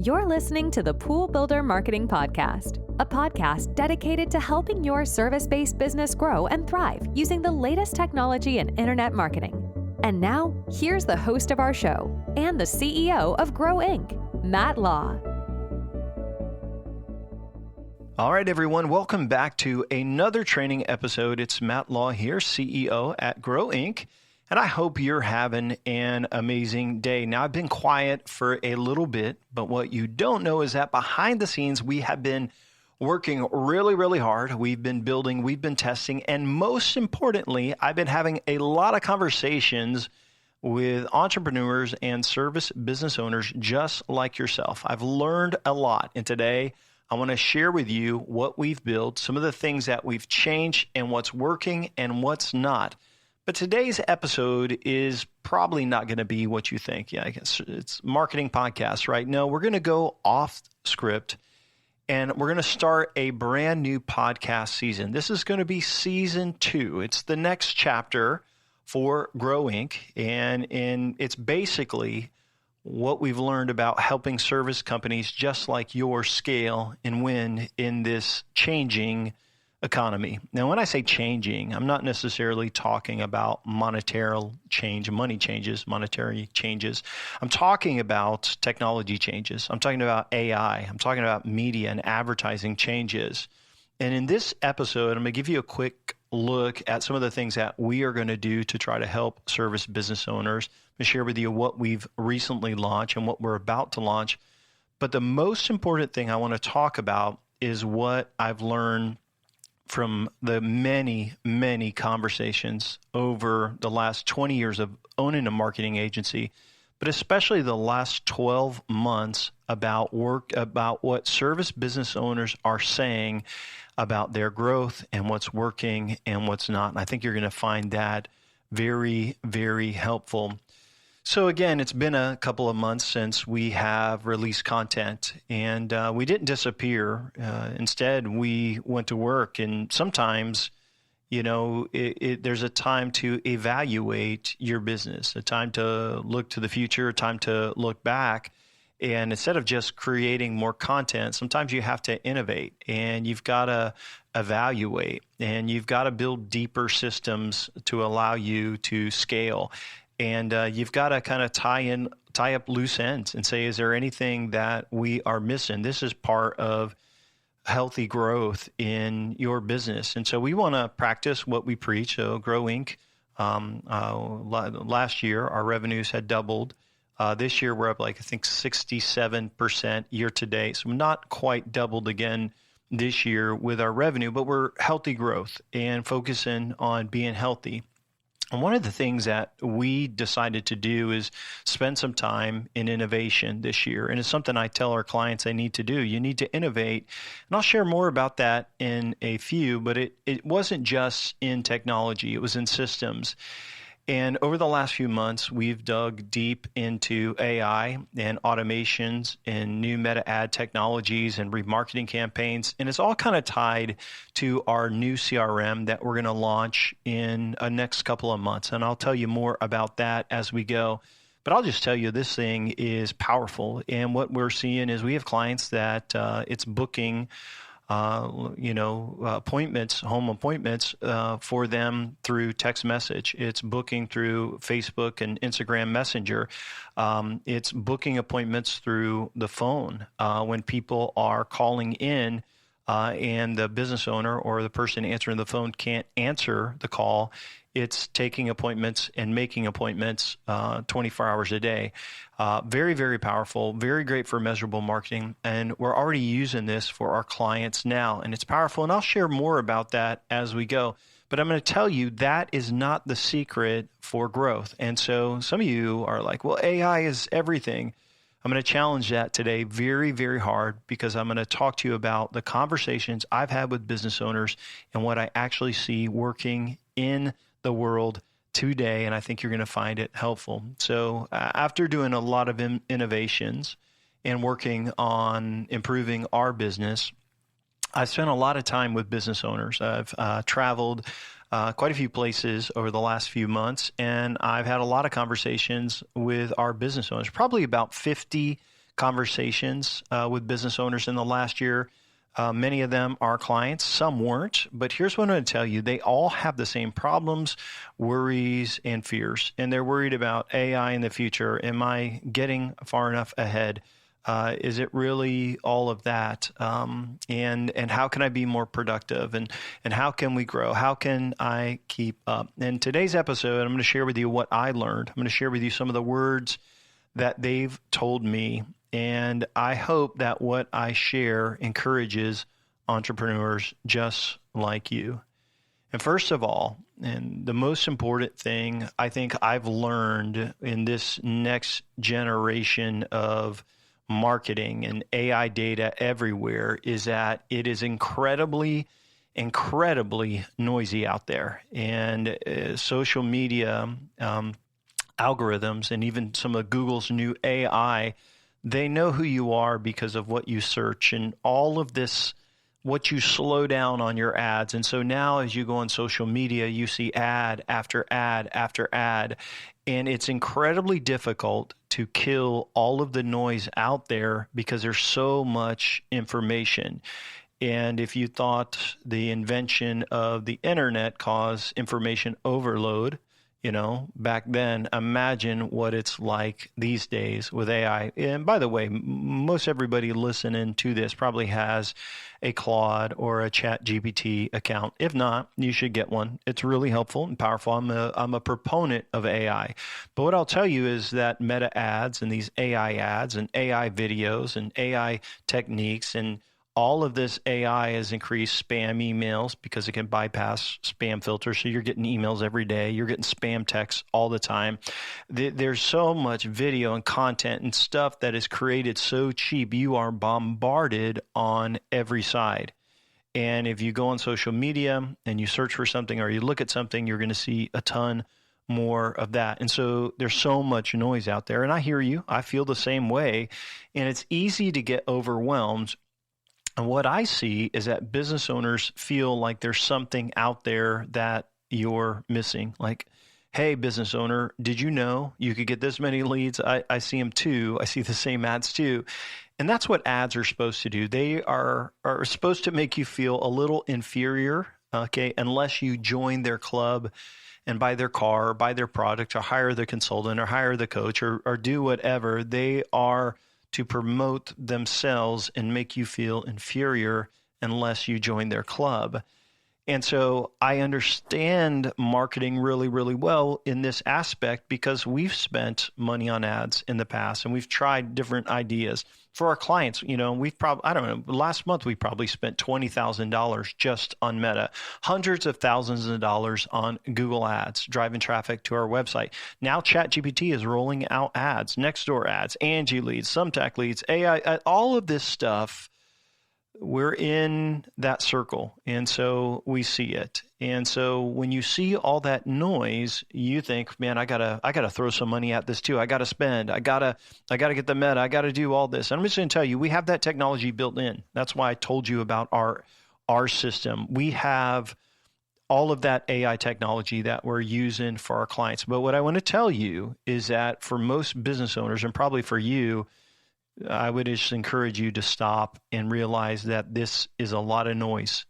You're listening to the Pool Builder Marketing Podcast, a podcast dedicated to helping your service-based business grow and thrive using the latest technology in internet marketing. And now, here's the host of our show and the CEO of Grow Inc., Matt Law. All right, everyone, welcome back to another training episode. It's Matt Law here, CEO at Grow Inc., and I hope you're having an amazing day. Now, I've been quiet for a little bit, but what you don't know is that behind the scenes, we have been working really hard. We've been building, we've been testing, and most importantly, I've been having a lot of conversations with entrepreneurs and service business owners just like yourself. I've learned a lot, and today I want to share with you what we've built, some of the things that we've changed, and what's working and what's not. But today's episode is probably not going to be what you think. Yeah, I guess it's marketing podcast, right? No, we're going to go off script and we're going to start a brand new podcast season. This is going to be season 2. It's the next chapter for Grow Inc. And it's basically what we've learned about helping service companies just like yours scale and win in this changing economy. Now, when I say changing, I'm not necessarily talking about monetary change, money changes, monetary changes. I'm talking about technology changes. I'm talking about AI. I'm talking about media and advertising changes. And in this episode, I'm going to give you a quick look at some of the things that we are going to do to try to help service business owners. I'm going to share with you what we've recently launched and what we're about to launch. But the most important thing I want to talk about is what I've learned from the many conversations over the last 20 years of owning a marketing agency, but especially the last 12 months about what service business owners are saying about their growth and what's working and what's not. And I think you're going to find that very helpful. So again, it's been a couple of months since we have released content, and we didn't disappear. Instead, we went to work, and sometimes, there's a time to evaluate your business, a time to look to the future, a time to look back. And instead of just creating more content, sometimes you have to innovate, and you've got to evaluate, and you've got to build deeper systems to allow you to scale. And you've got to kind of tie up loose ends and say, is there anything that we are missing? This is part of healthy growth in your business. And so we want to practice what we preach. So Grow Inc. Last year, our revenues had doubled. This year, we're up I think 67% year to date. So not quite doubled again this year with our revenue, but we're healthy growth and focusing on being healthy. And one of the things that we decided to do is spend some time in innovation this year. And it's something I tell our clients they need to do. You need to innovate. And I'll share more about that in a few, but it wasn't just in technology. It was in systems. And over the last few months, we've dug deep into AI and automations and new meta ad technologies and remarketing campaigns. And it's all kind of tied to our new CRM that we're going to launch in the next couple of months. And I'll tell you more about that as we go. But I'll just tell you, this thing is powerful. And what we're seeing is we have clients that it's booking appointments, home appointments for them through text message. It's booking through Facebook and Instagram Messenger. It's booking appointments through the phone when people are calling in and the business owner or the person answering the phone can't answer the call. It's taking appointments and making appointments 24 hours a day. Very powerful, very great for measurable marketing. And we're already using this for our clients now. And it's powerful. And I'll share more about that as we go. But I'm going to tell you that is not the secret for growth. And so some of you are like, well, AI is everything. I'm going to challenge that today very hard, because I'm going to talk to you about the conversations I've had with business owners and what I actually see working in the world today, and I think you're going to find it helpful. So after doing a lot of innovations and working on improving our business, I've spent a lot of time with business owners. I've traveled quite a few places over the last few months, and I've had a lot of conversations with our business owners, probably about 50 conversations with business owners in the last year. Many of them are clients, some weren't. But here's what I'm going to tell you. They all have the same problems, worries, and fears. And they're worried about AI in the future. Am I getting far enough ahead? Is it really all of that? And how can I be more productive? And how can we grow? How can I keep up? In today's episode, I'm going to share with you what I learned. I'm going to share with you some of the words that they've told me. And I hope that what I share encourages entrepreneurs just like you. And first of all, and the most important thing I think I've learned in this next generation of marketing and AI data everywhere is that it is incredibly noisy out there. And social media algorithms and even some of Google's new AI, they know who you are because of what you search and all of this, what you slow down on your ads. And so now as you go on social media, you see ad after ad after ad. And it's incredibly difficult to kill all of the noise out there because there's so much information. And if you thought the invention of the internet caused information overload, back then, imagine what it's like these days with AI. And by the way, most everybody listening to this probably has a Claude or a ChatGPT account. If not, you should get one. It's really helpful and powerful. I'm a proponent of AI. But what I'll tell you is that meta ads and these AI ads and AI videos and AI techniques and all of this AI has increased spam emails because it can bypass spam filters. So you're getting emails every day. You're getting spam texts all the time. There's so much video and content and stuff that is created so cheap. You are bombarded on every side. And if you go on social media and you search for something or you look at something, you're going to see a ton more of that. And so there's so much noise out there. And I hear you. I feel the same way. And it's easy to get overwhelmed. And what I see is that business owners feel like there's something out there that you're missing. Like, hey, business owner, did you know you could get this many leads? I see them too. I see the same ads too. And that's what ads are supposed to do. They are supposed to make you feel a little inferior, okay, unless you join their club and buy their car or buy their product or hire the consultant or hire the coach or do whatever. They are to promote themselves and make you feel inferior unless you join their club. And so I understand marketing really, really well in this aspect because we've spent money on ads in the past and we've tried different ideas for our clients. We've probably, last month we probably spent $20,000 just on Meta, hundreds of thousands of dollars on Google ads, driving traffic to our website. Now ChatGPT is rolling out ads, Nextdoor ads, Angie leads, Thumbtack leads, AI, all of this stuff. We're in that circle, and so we see it. And so when you see all that noise, you think, man, I gotta throw some money at this too. I gotta spend. I gotta get the Meta. I gotta do all this. And I'm just gonna tell you, we have that technology built in. That's why I told you about our system. We have all of that AI technology that we're using for our clients. But what I want to tell you is that for most business owners, and probably for you, I would just encourage you to stop and realize that this is a lot of noise.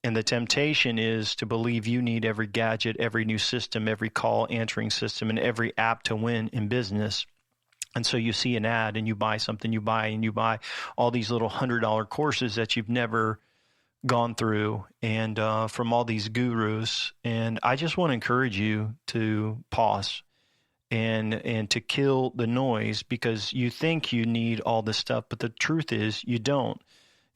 And the temptation is to believe you need every gadget, every new system, every call answering system, and every app to win in business. And so you see an ad and you buy something, you buy all these little $100 courses that you've never gone through and from all these gurus. And I just want to encourage you to pause and to kill the noise because you think you need all this stuff, but the truth is you don't.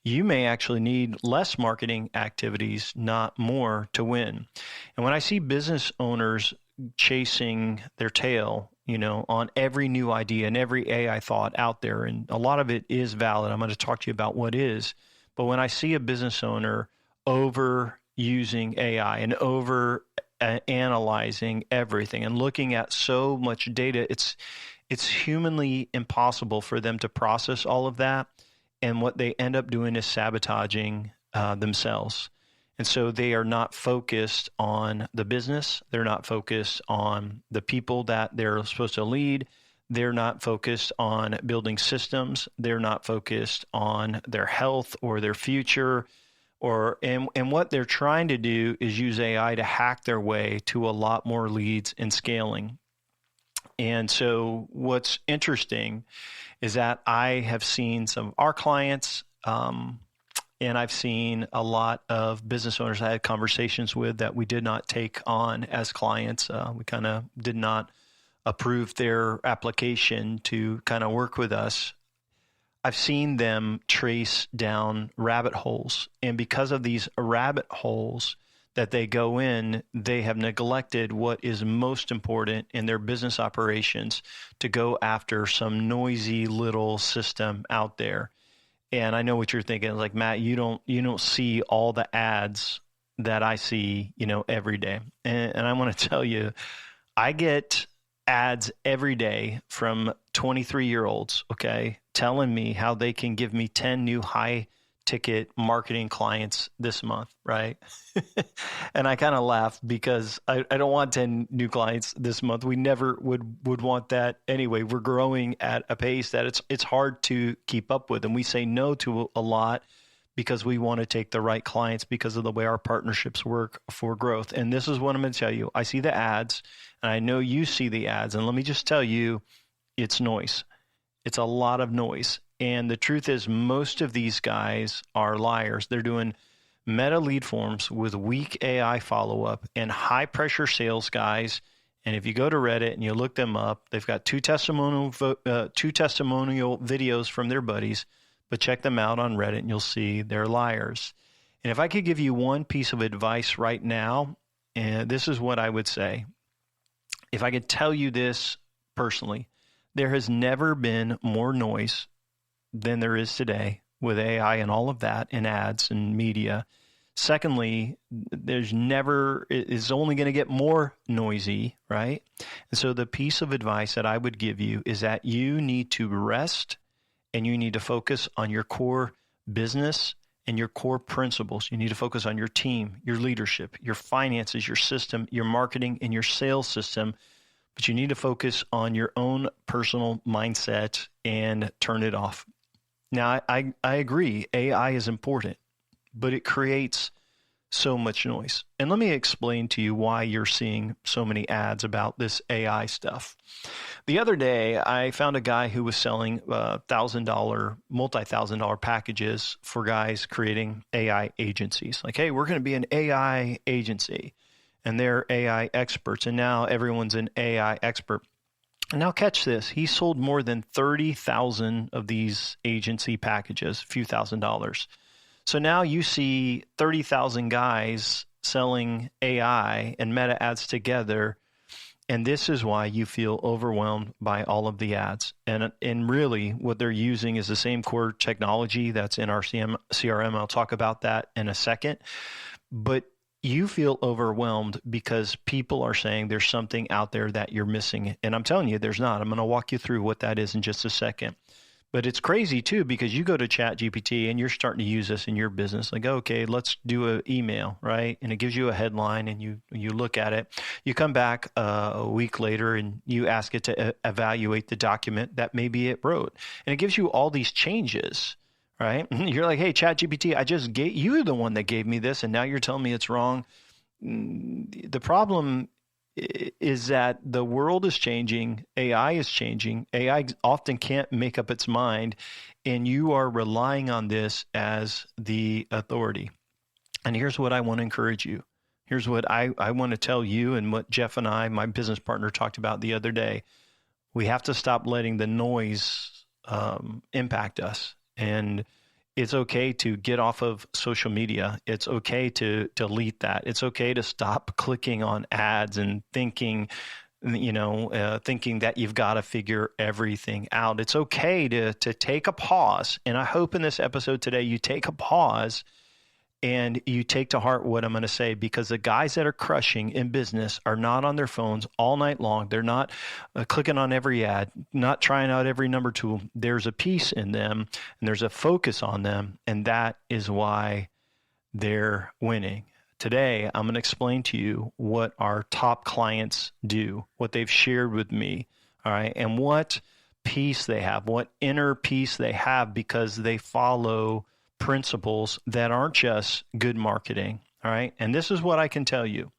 You may actually need less marketing activities, not more, to win. And when I see business owners chasing their tail, on every new idea and every AI thought out there, and a lot of it is valid. I'm going to talk to you about what is. But when I see a business owner overusing AI and over analyzing everything and looking at so much data, it's humanly impossible for them to process all of that. And what they end up doing is sabotaging themselves. And so they are not focused on the business. They're not focused on the people that they're supposed to lead. They're not focused on building systems. They're not focused on their health or their future. And what they're trying to do is use AI to hack their way to a lot more leads and scaling. And so what's interesting is that I have seen some of our clients, and I've seen a lot of business owners I had conversations with that we did not take on as clients. We kind of did not approve their application to kind of work with us. I've seen them trace down rabbit holes. And because of these rabbit holes that they go in, they have neglected what is most important in their business operations to go after some noisy little system out there. And I know what you're thinking, like, Matt, you don't see all the ads that I see, every day. And I want to tell you, I get ads every day from 23-year-olds, okay, telling me how they can give me 10 new high ticket marketing clients this month, right? And I kind of laugh because I don't want 10 new clients this month. We never would want that anyway. We're growing at a pace that it's hard to keep up with. And we say no to a lot because we want to take the right clients because of the way our partnerships work for growth. And this is what I'm going to tell you. I see the ads, and I know you see the ads. And let me just tell you, it's noise. It's a lot of noise. And the truth is, most of these guys are liars. They're doing meta lead forms with weak AI follow-up and high-pressure sales guys. And if you go to Reddit and you look them up, they've got two testimonial videos from their buddies, but check them out on Reddit and you'll see they're liars. And if I could give you one piece of advice right now, and this is what I would say. If I could tell you this personally, there has never been more noise than there is today with AI and all of that in ads and media. Secondly, it's only going to get more noisy, right? And so the piece of advice that I would give you is that you need to rest and you need to focus on your core business and your core principles. You need to focus on your team, your leadership, your finances, your system, your marketing, and your sales system. But you need to focus on your own personal mindset and turn it off. Now, I agree, AI is important, but it creates so much noise. And let me explain to you why you're seeing so many ads about this AI stuff. The other day, I found a guy who was selling multi-thousand-dollar packages for guys creating AI agencies. Like, hey, we're going to be an AI agency, and they're AI experts, and now everyone's an AI expert. And now catch this, he sold more than 30,000 of these agency packages, a few $1,000s. So now you see 30,000 guys selling AI and meta ads together, and this is why you feel overwhelmed by all of the ads. And really what they're using is the same core technology that's in our CRM. I'll talk about that in a second. But you feel overwhelmed because people are saying there's something out there that you're missing. And I'm telling you, there's not. I'm going to walk you through what that is in just a second. But it's crazy too, because you go to ChatGPT and you're starting to use this in your business. Like, okay, let's do an email, right? And it gives you a headline and you look at it. You come back a week later and you ask it to evaluate the document that maybe it wrote. And it gives you all these changes. Right? You're like, hey, ChatGPT, you're the one that gave me this, and now you're telling me it's wrong. The problem is that the world is changing. AI is changing. AI often can't make up its mind, and you are relying on this as the authority. And here's what I want to encourage you. Here's what I want to tell you and what Jeff and I, my business partner, talked about the other day. We have to stop letting the noise impact us. And it's okay to get off of social media. It's okay to delete that. It's okay to stop clicking on ads and thinking that you've got to figure everything out. It's okay to take a pause. And I hope in this episode today, you take a pause and you take to heart what I'm going to say, because the guys that are crushing in business are not on their phones all night long. They're not clicking on every ad, not trying out every number tool. There's a piece in them and there's a focus on them, and that is why they're winning. Today, I'm going to explain to you what our top clients do, what they've shared with me, All right. And what peace they have, what inner peace they have because they follow principles that aren't just good marketing. All right. And this is what I can tell you.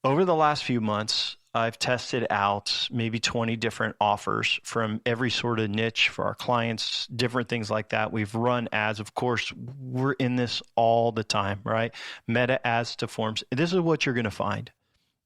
Over the last few months, I've tested out maybe 20 different offers from every sort of niche for our clients, different things like that. We've run ads. Of course, we're in this all the time, right? Meta ads to forms. This is what you're going to find.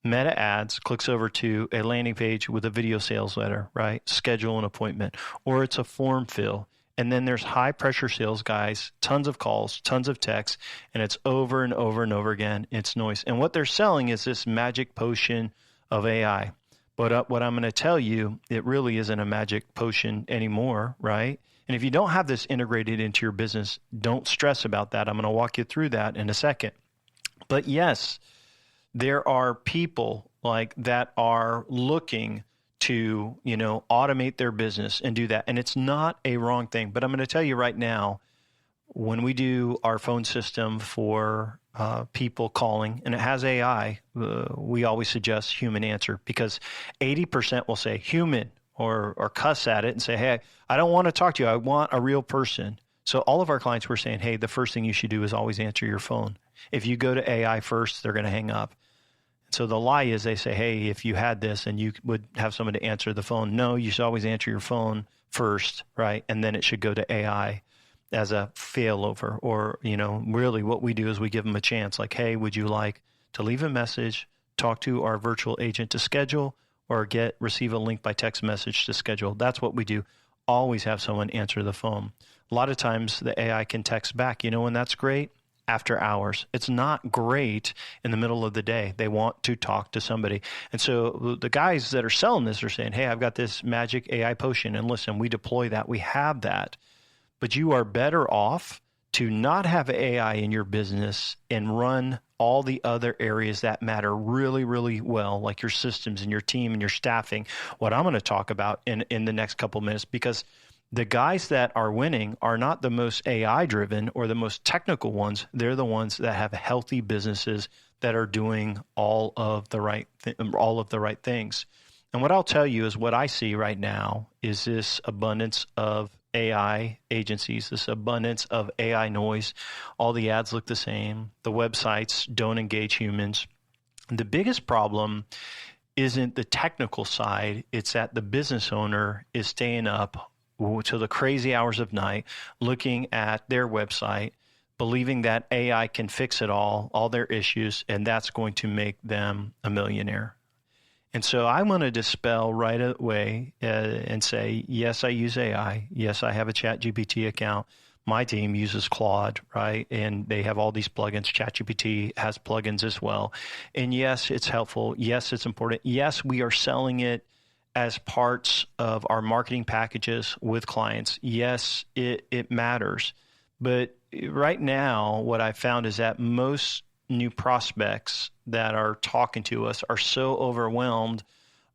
Meta ads clicks over to a landing page with a video sales letter, right? Schedule an appointment, or it's a form fill. And then there's high pressure sales guys, tons of calls, tons of texts, and it's over and over and over again. It's noise. And what they're selling is this magic potion of AI. But what I'm going to tell you, it really isn't a magic potion anymore, right? And if you don't have this integrated into your business, don't stress about that. I'm going to walk you through that in a second. But yes, there are people like that are looking to, automate their business and do that. And it's not a wrong thing. But I'm going to tell you right now, when we do our phone system for people calling and it has AI, we always suggest human answer because 80% will say human or cuss at it and say, hey, I don't want to talk to you. I want a real person. So all of our clients were saying, hey, the first thing you should do is always answer your phone. If you go to AI first, they're going to hang up. So the lie is they say, hey, if you had this and you would have someone to answer the phone. No, you should always answer your phone first, right? And then it should go to AI as a failover. Or, really what we do is we give them a chance like, hey, would you like to leave a message, talk to our virtual agent to schedule, or receive a link by text message to schedule? That's what we do. Always have someone answer the phone. A lot of times the AI can text back, and that's great. After hours. It's not great in the middle of the day. They want to talk to somebody. And so the guys that are selling this are saying, hey, I've got this magic AI potion. And listen, we deploy that. We have that. But you are better off to not have AI in your business and run all the other areas that matter really, really well, like your systems and your team and your staffing, what I'm going to talk about in the next couple minutes, because the guys that are winning are not the most AI driven or the most technical ones. They're the ones that have healthy businesses that are doing all of the right things. And what I'll tell you is what I see right now is this abundance of AI agencies, this abundance of AI noise. All the ads look the same. The websites don't engage humans. The biggest problem isn't the technical side. It's that the business owner is staying up to the crazy hours of night, looking at their website, believing that AI can fix it all their issues, and that's going to make them a millionaire. And so I want to dispel right away and say, yes, I use AI. Yes, I have a ChatGPT account. My team uses Claude, right? And they have all these plugins. ChatGPT has plugins as well. And yes, it's helpful. Yes, it's important. Yes, we are selling it as parts of our marketing packages with clients. Yes, it matters. But right now, what I found is that most new prospects that are talking to us are so overwhelmed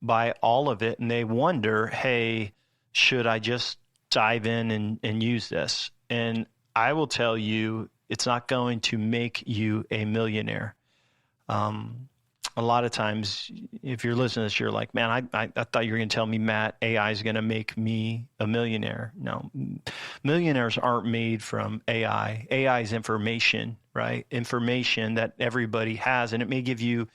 by all of it, and they wonder, hey, should I just dive in and use this? And I will tell you, it's not going to make you a millionaire. A lot of times, if you're listening to this, you're like, man, I thought you were going to tell me, Matt, AI is going to make me a millionaire. No, millionaires aren't made from AI. AI is information, right? Information that everybody has, and it may give you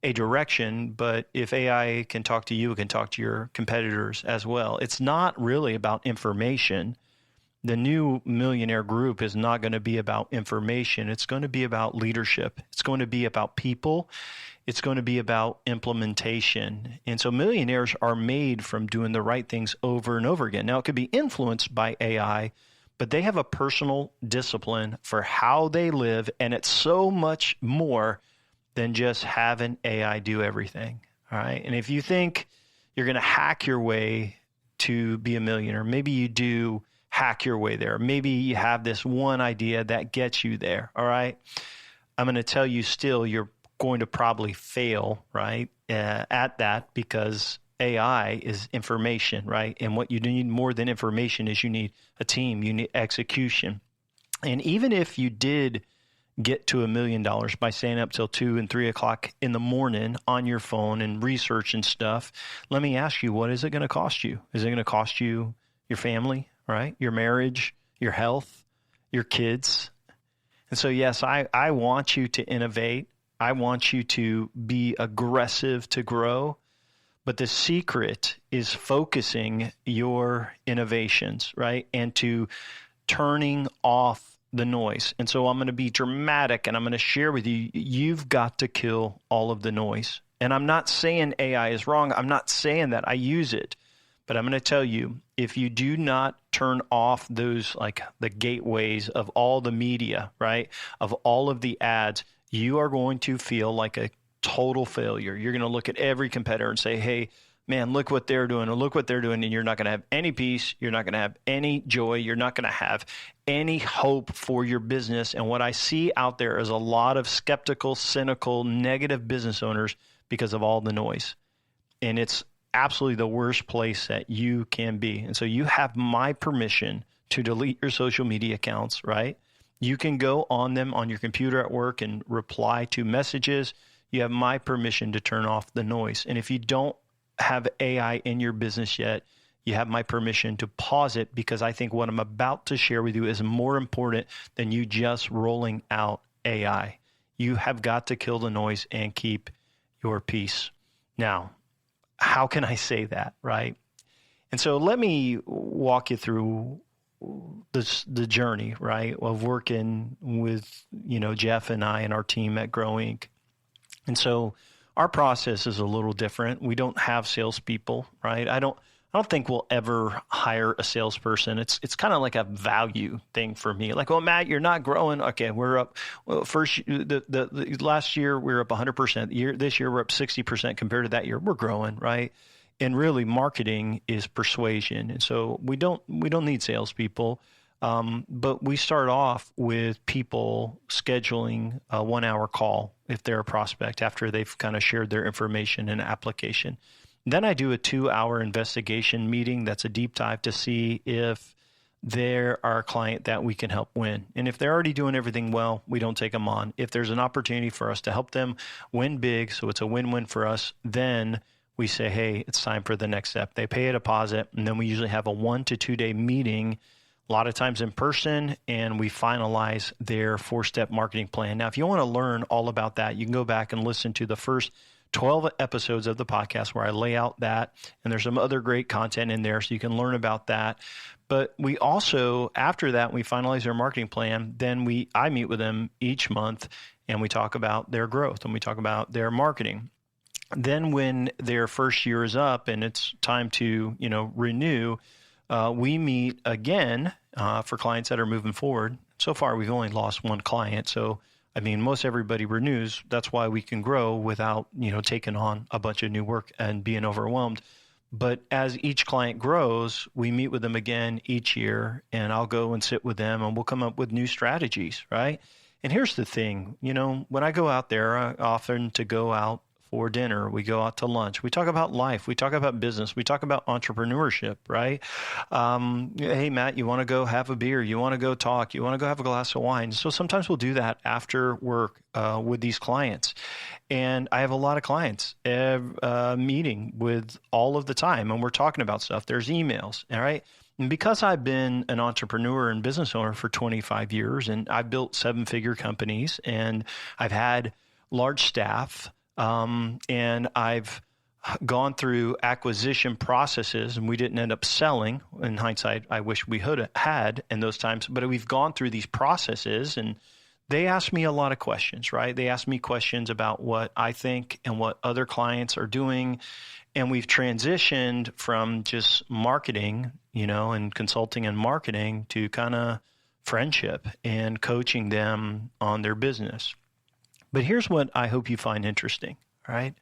a direction, but if AI can talk to you, it can talk to your competitors as well. It's not really about information. The new millionaire group is not going to be about information. It's going to be about leadership. It's going to be about people. It's going to be about implementation. And so millionaires are made from doing the right things over and over again. Now, it could be influenced by AI, but they have a personal discipline for how they live, and it's so much more than just having AI do everything. All right. And if you think you're going to hack your way to be a millionaire, maybe you do hack your way there. Maybe you have this one idea that gets you there. All right. I'm going to tell you still, you're going to probably fail, right, at that, because AI is information, right? And what you need more than information is you need a team, you need execution. And even if you did get to $1 million by staying up till 2 and 3 o'clock in the morning on your phone and research and stuff. Let me ask you, what is it going to cost you? Is it going to cost you your family, right? Your marriage, your health, your kids? And so, yes, I want you to innovate. I want you to be aggressive to grow. But the secret is focusing your innovations, right? And to turning off the noise. And so I'm going to be dramatic and I'm going to share with you, you've got to kill all of the noise. And I'm not saying AI is wrong. I'm not saying that. I use it. But I'm going to tell you, if you do not turn off those, like the gateways of all the media, right, of all of the ads, you are going to feel like a total failure. You're going to look at every competitor and say, hey, man, look what they're doing, or look what they're doing, and you're not going to have any peace. You're not going to have any joy. You're not going to have any hope for your business. And what I see out there is a lot of skeptical, cynical, negative business owners because of all the noise. And it's absolutely the worst place that you can be. And so you have my permission to delete your social media accounts, right? You can go on them on your computer at work and reply to messages. You have my permission to turn off the noise. And if you don't have AI in your business yet, you have my permission to pause it, because I think what I'm about to share with you is more important than you just rolling out AI. You have got to kill the noise and keep your peace. Now, how can I say that, right? And so let me walk you through the journey, right, of working with, Jeff and I and our team at Grow Inc. And so our process is a little different. We don't have salespeople, right? I don't think we'll ever hire a salesperson. It's kind of like a value thing for me. Like, well, Matt, you're not growing. Okay, we're up. Well, the last year we were up 100%. This year we're up 60% compared to that year. We're growing, right? And really, marketing is persuasion, and so we don't need salespeople. But we start off with people scheduling a 1-hour call if they're a prospect after they've kind of shared their information and application. Then I do a 2-hour investigation meeting that's a deep dive to see if they're our client that we can help win. And if they're already doing everything well, we don't take them on. If there's an opportunity for us to help them win big, so it's a win-win for us, then we say, hey, it's time for the next step. They pay a deposit, and then we usually have a 1 to 2 day meeting, a lot of times in person, and we finalize their 4-step marketing plan. Now, if you want to learn all about that, you can go back and listen to the first 12 episodes of the podcast where I lay out that, and there's some other great content in there so you can learn about that. But we also, after that, we finalize their marketing plan, then I meet with them each month, and we talk about their growth, and we talk about their marketing. Then when their first year is up and it's time to, renew, we meet again for clients that are moving forward. So far, we've only lost one client. So, most everybody renews. That's why we can grow without, taking on a bunch of new work and being overwhelmed. But as each client grows, we meet with them again each year, and I'll go and sit with them and we'll come up with new strategies, right? And here's the thing, when I go out there, I often to go out for dinner, we go out to lunch, we talk about life, we talk about business, we talk about entrepreneurship, right? Hey, Matt, you want to go have a beer? You want to go talk? You want to go have a glass of wine? So sometimes we'll do that after work with these clients. And I have a lot of clients meeting with all of the time, and we're talking about stuff. There's emails, all right? And because I've been an entrepreneur and business owner for 25 years, and I've built 7-figure companies, and I've had large staff, and I've gone through acquisition processes, and we didn't end up selling. In hindsight, I wish we had in those times, but we've gone through these processes, and they ask me a lot of questions, right? They ask me questions about what I think and what other clients are doing. And we've transitioned from just marketing, and consulting and marketing to kind of friendship and coaching them on their business. But here's what I hope you find interesting, right?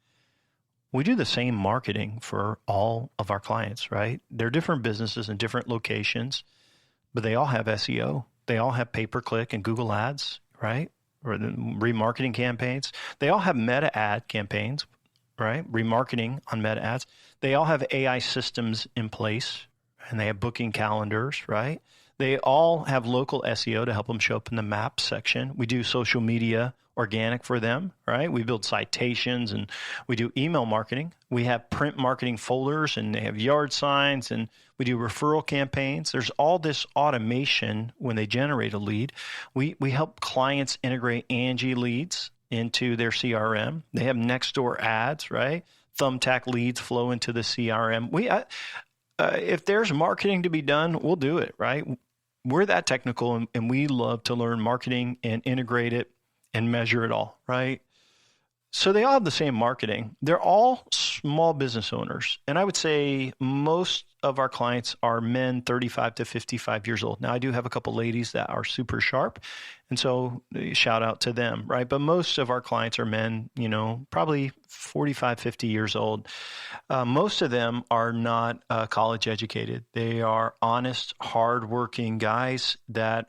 We do the same marketing for all of our clients, right? They're different businesses in different locations, but they all have SEO. They all have pay-per-click and Google Ads, right? Or the remarketing campaigns. They all have meta ad campaigns, right? Remarketing on meta ads. They all have AI systems in place, and they have booking calendars, right? They all have local SEO to help them show up in the map section. We do social media organic for them, right? We build citations and we do email marketing. We have print marketing folders and they have yard signs, and we do referral campaigns. There's all this automation when they generate a lead. We help clients integrate Angie leads into their CRM. They have Nextdoor ads, right? Thumbtack leads flow into the CRM. If there's marketing to be done, we'll do it, right? We're that technical, and we love to learn marketing and integrate it and measure it all, right? So they all have the same marketing. They're all small business owners. And I would say most of our clients are men 35 to 55 years old. Now, I do have a couple ladies that are super sharp, and so shout out to them, right? But most of our clients are men, probably 45, 50 years old. Most of them are not college educated. They are honest, hardworking guys that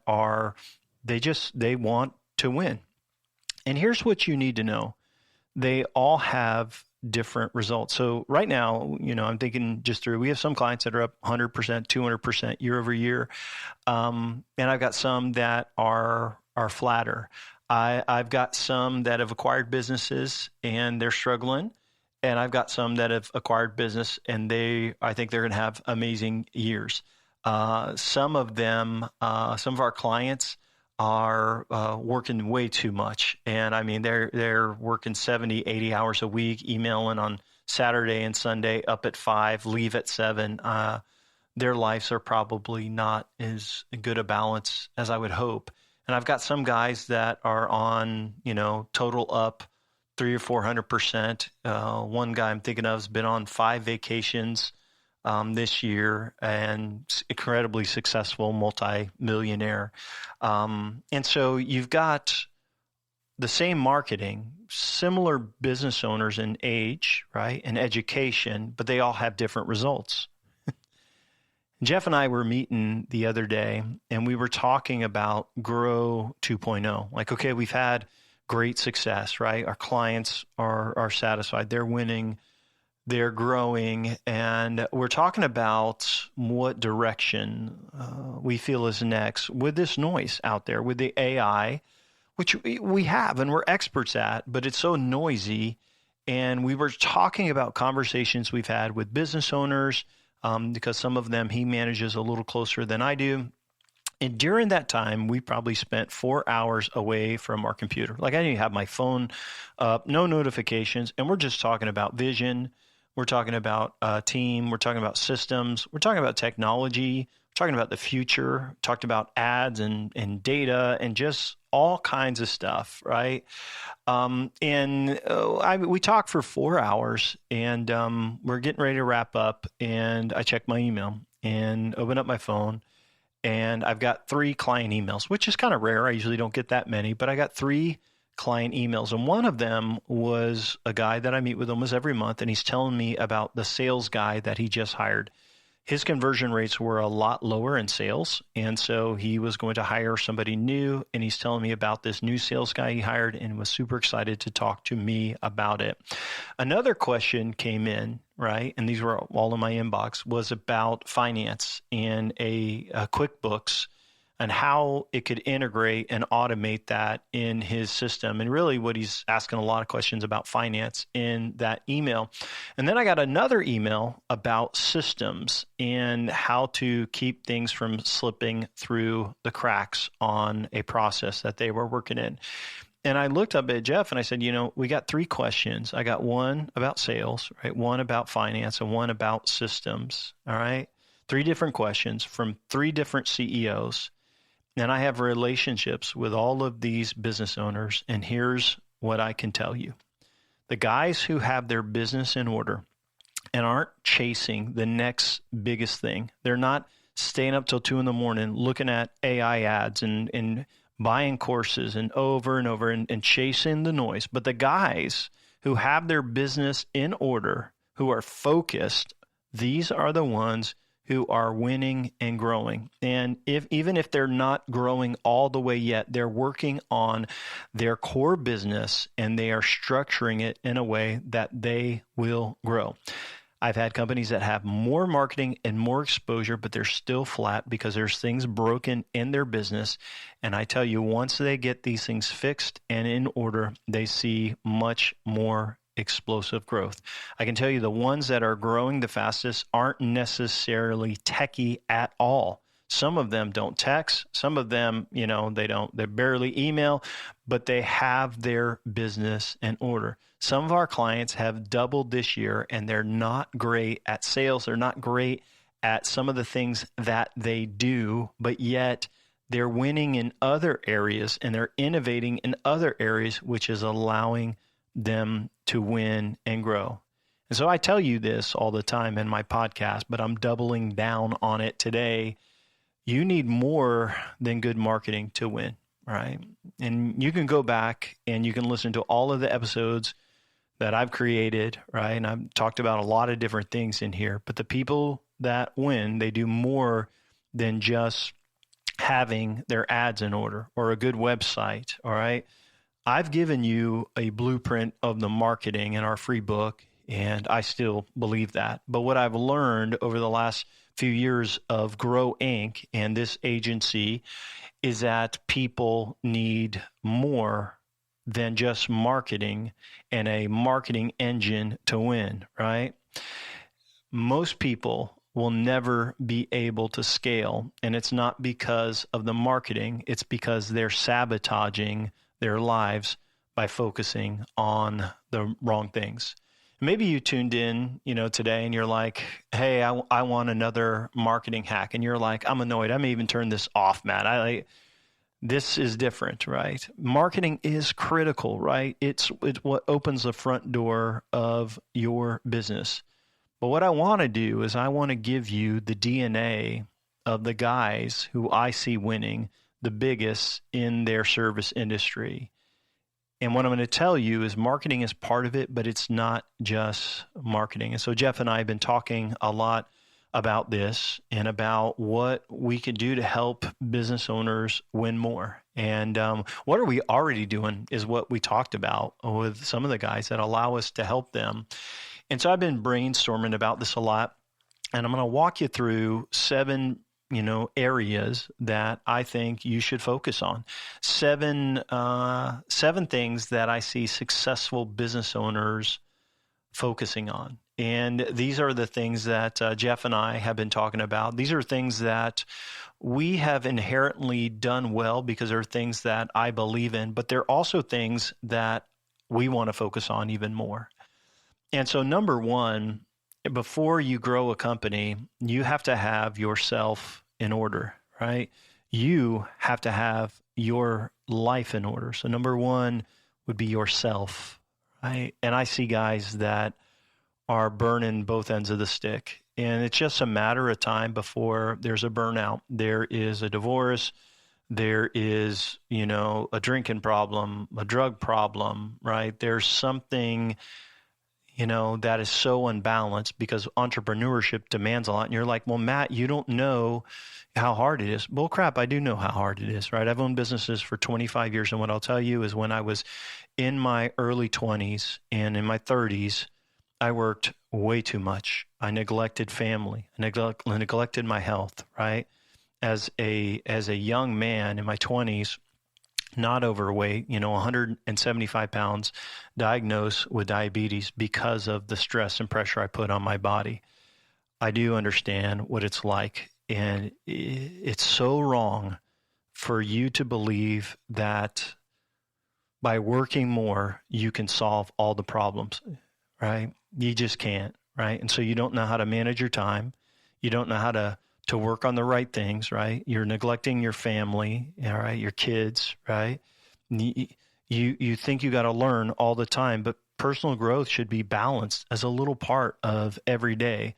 they want to win. And here's what you need to know. They all have different results. So right now, I'm thinking we have some clients that are up 100%, 200% year over year. And I've got some that are flatter. I've got some that have acquired businesses and they're struggling. And I've got some that have acquired business and I think they're going to have amazing years. Some of our clients are working way too much. And I mean, they're working 70, 80 hours a week, emailing on Saturday and Sunday, up at 5, leave at 7. Their lives are probably not as good a balance as I would hope. And I've got some guys that are on, total up 300 or 400%. One guy I'm thinking of has been on 5 vacations this year, and incredibly successful, multi-millionaire. And so you've got the same marketing, similar business owners in age, right, and education, but they all have different results. Jeff and I were meeting the other day, and we were talking about Grow 2.0. Like, okay, we've had great success, right? Our clients are satisfied. They're winning. They're growing, and we're talking about what direction we feel is next with this noise out there, with the AI, which we have and we're experts at, but it's so noisy. And we were talking about conversations we've had with business owners, because some of them he manages a little closer than I do. And during that time, we probably spent 4 hours away from our computer. Like, I didn't even have my phone up, no notifications, and we're just talking about vision. We're talking about team. We're talking about systems. We're talking about technology. We're talking about the future. Talked about ads and data and just all kinds of stuff, right? We talked for 4 hours, and we're getting ready to wrap up. And I check my email and open up my phone, and I've got 3 client emails, which is kind of rare. I usually don't get that many, but I got 3 client emails. And one of them was a guy that I meet with almost every month, and he's telling me about the sales guy that he just hired. His conversion rates were a lot lower in sales, and so he was going to hire somebody new, and he's telling me about this new sales guy he hired and was super excited to talk to me about it. Another question came in, right, and these were all in my inbox, was about finance and a QuickBooks and how it could integrate and automate that in his system. And really what he's asking a lot of questions about finance in that email. And then I got another email about systems and how to keep things from slipping through the cracks on a process that they were working in. And I looked up at Jeff and I said, we got 3 questions. I got one about sales, right? One about finance and one about systems. All right. 3 different questions from 3 different CEOs. And I have relationships with all of these business owners. And here's what I can tell you. The guys who have their business in order and aren't chasing the next biggest thing, they're not staying up till 2 a.m. looking at AI ads and buying courses and over and chasing the noise. But the guys who have their business in order, who are focused, these are the ones who are winning and growing. And even if they're not growing all the way yet, they're working on their core business and they are structuring it in a way that they will grow. I've had companies that have more marketing and more exposure, but they're still flat because there's things broken in their business. And I tell you, once they get these things fixed and in order, they see much more explosive growth. I can tell you the ones that are growing the fastest aren't necessarily techie at all. Some of them don't text. Some of them, they barely email, but they have their business in order. Some of our clients have doubled this year and they're not great at sales. They're not great at some of the things that they do, but yet they're winning in other areas and they're innovating in other areas, which is allowing them to win and grow. And so I tell you this all the time in my podcast, but I'm doubling down on it today. You need more than good marketing to win, right? And you can go back and you can listen to all of the episodes that I've created, right? And I've talked about a lot of different things in here, but the people that win, they do more than just having their ads in order or a good website, all right? I've given you a blueprint of the marketing in our free book, and I still believe that. But what I've learned over the last few years of Grow Inc. and this agency is that people need more than just marketing and a marketing engine to win, right? Most people will never be able to scale, and it's not because of the marketing, it's because they're sabotaging their lives by focusing on the wrong things. Maybe you tuned in, today and you're like, hey, I want another marketing hack. And you're like, I'm annoyed. I may even turn this off, Matt. This is different, right? Marketing is critical, right? It's what opens the front door of your business. But what I want to do is I want to give you the DNA of the guys who I see winning the biggest in their service industry. And what I'm going to tell you is marketing is part of it, but it's not just marketing. And so Jeff and I have been talking a lot about this and about what we can do to help business owners win more. And what are we already doing is what we talked about with some of the guys that allow us to help them. And so I've been brainstorming about this a lot, and I'm going to walk you through 7 areas that I think you should focus on. 7 things that I see successful business owners focusing on. And these are the things that Jeff and I have been talking about. These are things that we have inherently done well because they're things that I believe in, but they're also things that we want to focus on even more. And so number 1, before you grow a company, you have to have yourself in order, right? You have to have your life in order. So number 1 would be yourself, right? And I see guys that are burning both ends of the stick. And it's just a matter of time before there's a burnout. There is a divorce. There is, a drinking problem, a drug problem, right? There's something that is so unbalanced because entrepreneurship demands a lot. And you're like, well, Matt, you don't know how hard it is. Well, crap, I do know how hard it is, right? I've owned businesses for 25 years. And what I'll tell you is when I was in my early 20s and in my 30s, I worked way too much. I neglected family. I neglected my health, right? As a young man in my 20s, not overweight, 175 pounds, diagnosed with diabetes because of the stress and pressure I put on my body. I do understand what it's like. And it's so wrong for you to believe that by working more, you can solve all the problems, right? You just can't, right? And so you don't know how to manage your time. You don't know how to work on the right things, right? You're neglecting your family, all right, your kids, right? You think you got to learn all the time, but personal growth should be balanced as a little part of every day.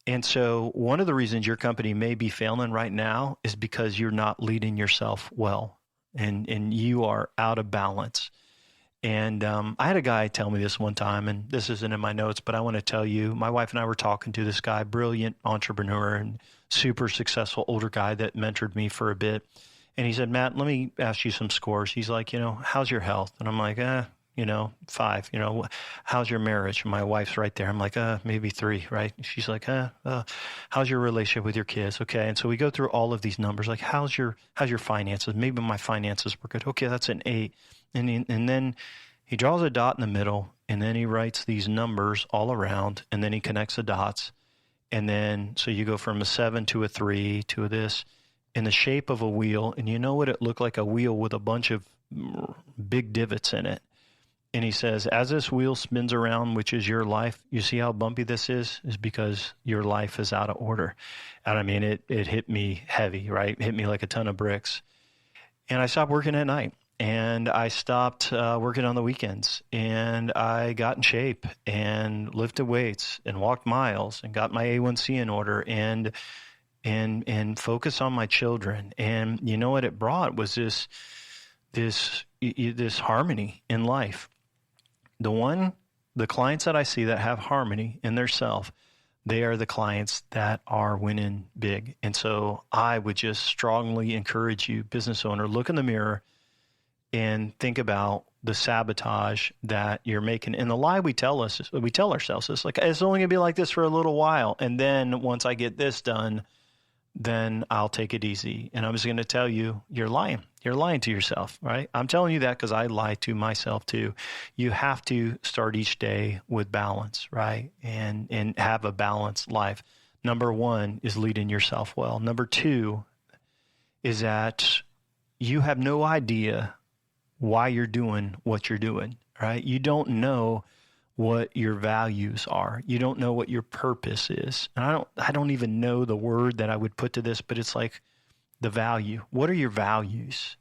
And so one of the reasons your company may be failing right now is because you're not leading yourself well and you are out of balance. And I had a guy tell me this one time, and this isn't in my notes, but I want to tell you, my wife and I were talking to this guy, brilliant entrepreneur and super successful older guy that mentored me for a bit. And he said, Matt, let me ask you some scores. He's like, how's your health? And I'm like, 5. How's your marriage? My wife's right there. I'm like, maybe 3, right? She's like, how's your relationship with your kids? Okay. And so we go through all of these numbers, like, how's your finances? Maybe my finances were good. Okay, that's an 8. And then he draws a dot in the middle, and then he writes these numbers all around, and then he connects the dots. And then, so you go from a 7 to a 3 to this in the shape of a wheel. And you know what? It looked like a wheel with a bunch of big divots in it. And he says, as this wheel spins around, which is your life, you see how bumpy this is because your life is out of order. And I mean, it hit me heavy, right? It hit me like a ton of bricks. And I stopped working at night. And I stopped working on the weekends, and I got in shape and lifted weights and walked miles and got my A1C in order and focused on my children. And you know what it brought was this harmony in life. The clients that I see that have harmony in their self, they are the clients that are winning big. And so I would just strongly encourage you, business owner, look in the mirror and think about the sabotage that you're making. And the lie we tell ourselves is like, it's only gonna be like this for a little while. And then once I get this done, then I'll take it easy. And I'm just gonna tell you, you're lying. You're lying to yourself, right? I'm telling you that because I lie to myself too. You have to start each day with balance, right? And have a balanced life. Number 1 is leading yourself well. Number 2 is that you have no idea why you're doing what you're doing, right? You don't know what your values are. You don't know what your purpose is. And I don't even know the word that I would put to this, but it's like the value. What are your values?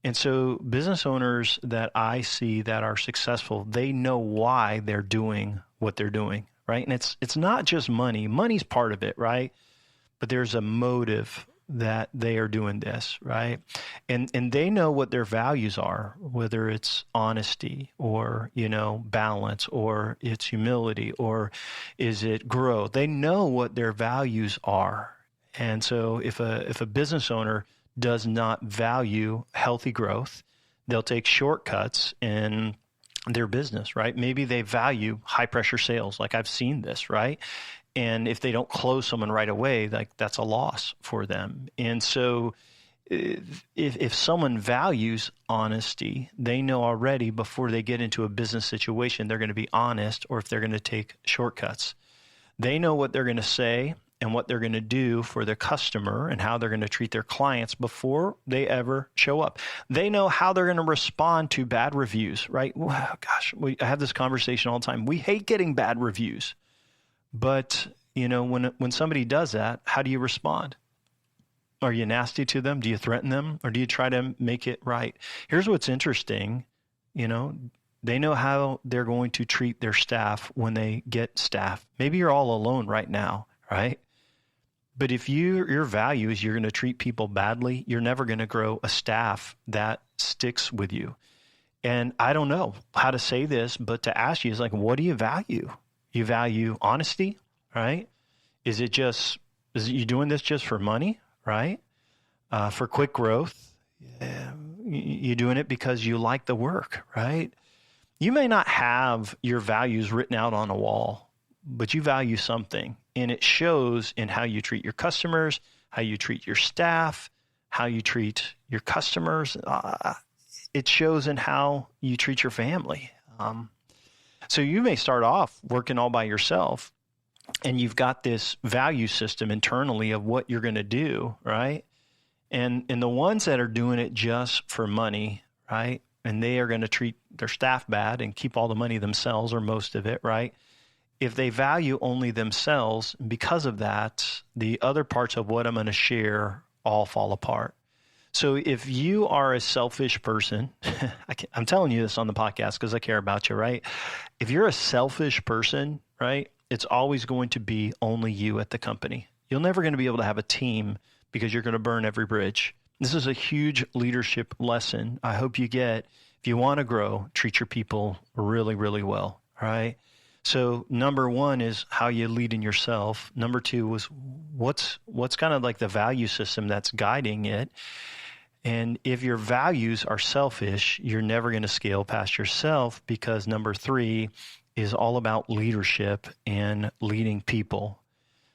And so business owners that I see that are successful, they know why they're doing what they're doing, right? And it's not just money. Money's part of it, right? But there's a motive that they are doing this, right? And they know what their values are, whether it's honesty or, balance, or it's humility, or is it growth. They know what their values are. And so if a business owner does not value healthy growth, they'll take shortcuts in their business, right? Maybe they value high pressure sales. Like I've seen this, right? And if they don't close someone right away, like that's a loss for them. And so if someone values honesty, they know already before they get into a business situation, they're going to be honest, or if they're going to take shortcuts. They know what they're going to say and what they're going to do for their customer and how they're going to treat their clients before they ever show up. They know how they're going to respond to bad reviews, right? Well, gosh, I have this conversation all the time. We hate getting bad reviews. But, when somebody does that, how do you respond? Are you nasty to them? Do you threaten them? Or do you try to make it right? Here's what's interesting. They know how they're going to treat their staff when they get staff. Maybe you're all alone right now, right? But if your value is you're going to treat people badly, you're never going to grow a staff that sticks with you. And I don't know how to say this, but to ask you is like, what do you value? You value honesty, right? Is you doing this just for money, right? For quick growth? You're doing it because you like the work, right? You may not have your values written out on a wall, but you value something. And it shows in how you treat your customers, how you treat your staff, how you treat your customers. It shows in how you treat your family. So you may start off working all by yourself, and you've got this value system internally of what you're going to do, right? And the ones that are doing it just for money, right? And they are going to treat their staff bad and keep all the money themselves or most of it, right? If they value only themselves, because of that, the other parts of what I'm going to share all fall apart. So if you are a selfish person, I'm telling you this on the podcast because I care about you, right? If you're a selfish person, right, it's always going to be only you at the company. You're never going to be able to have a team because you're going to burn every bridge. This is a huge leadership lesson I hope you get. If you want to grow, treat your people really, really well, all right? So number 1 is how you lead in yourself. Number 2 was what's kind of like the value system that's guiding it. And if your values are selfish, you're never going to scale past yourself, because number 3 is all about leadership and leading people.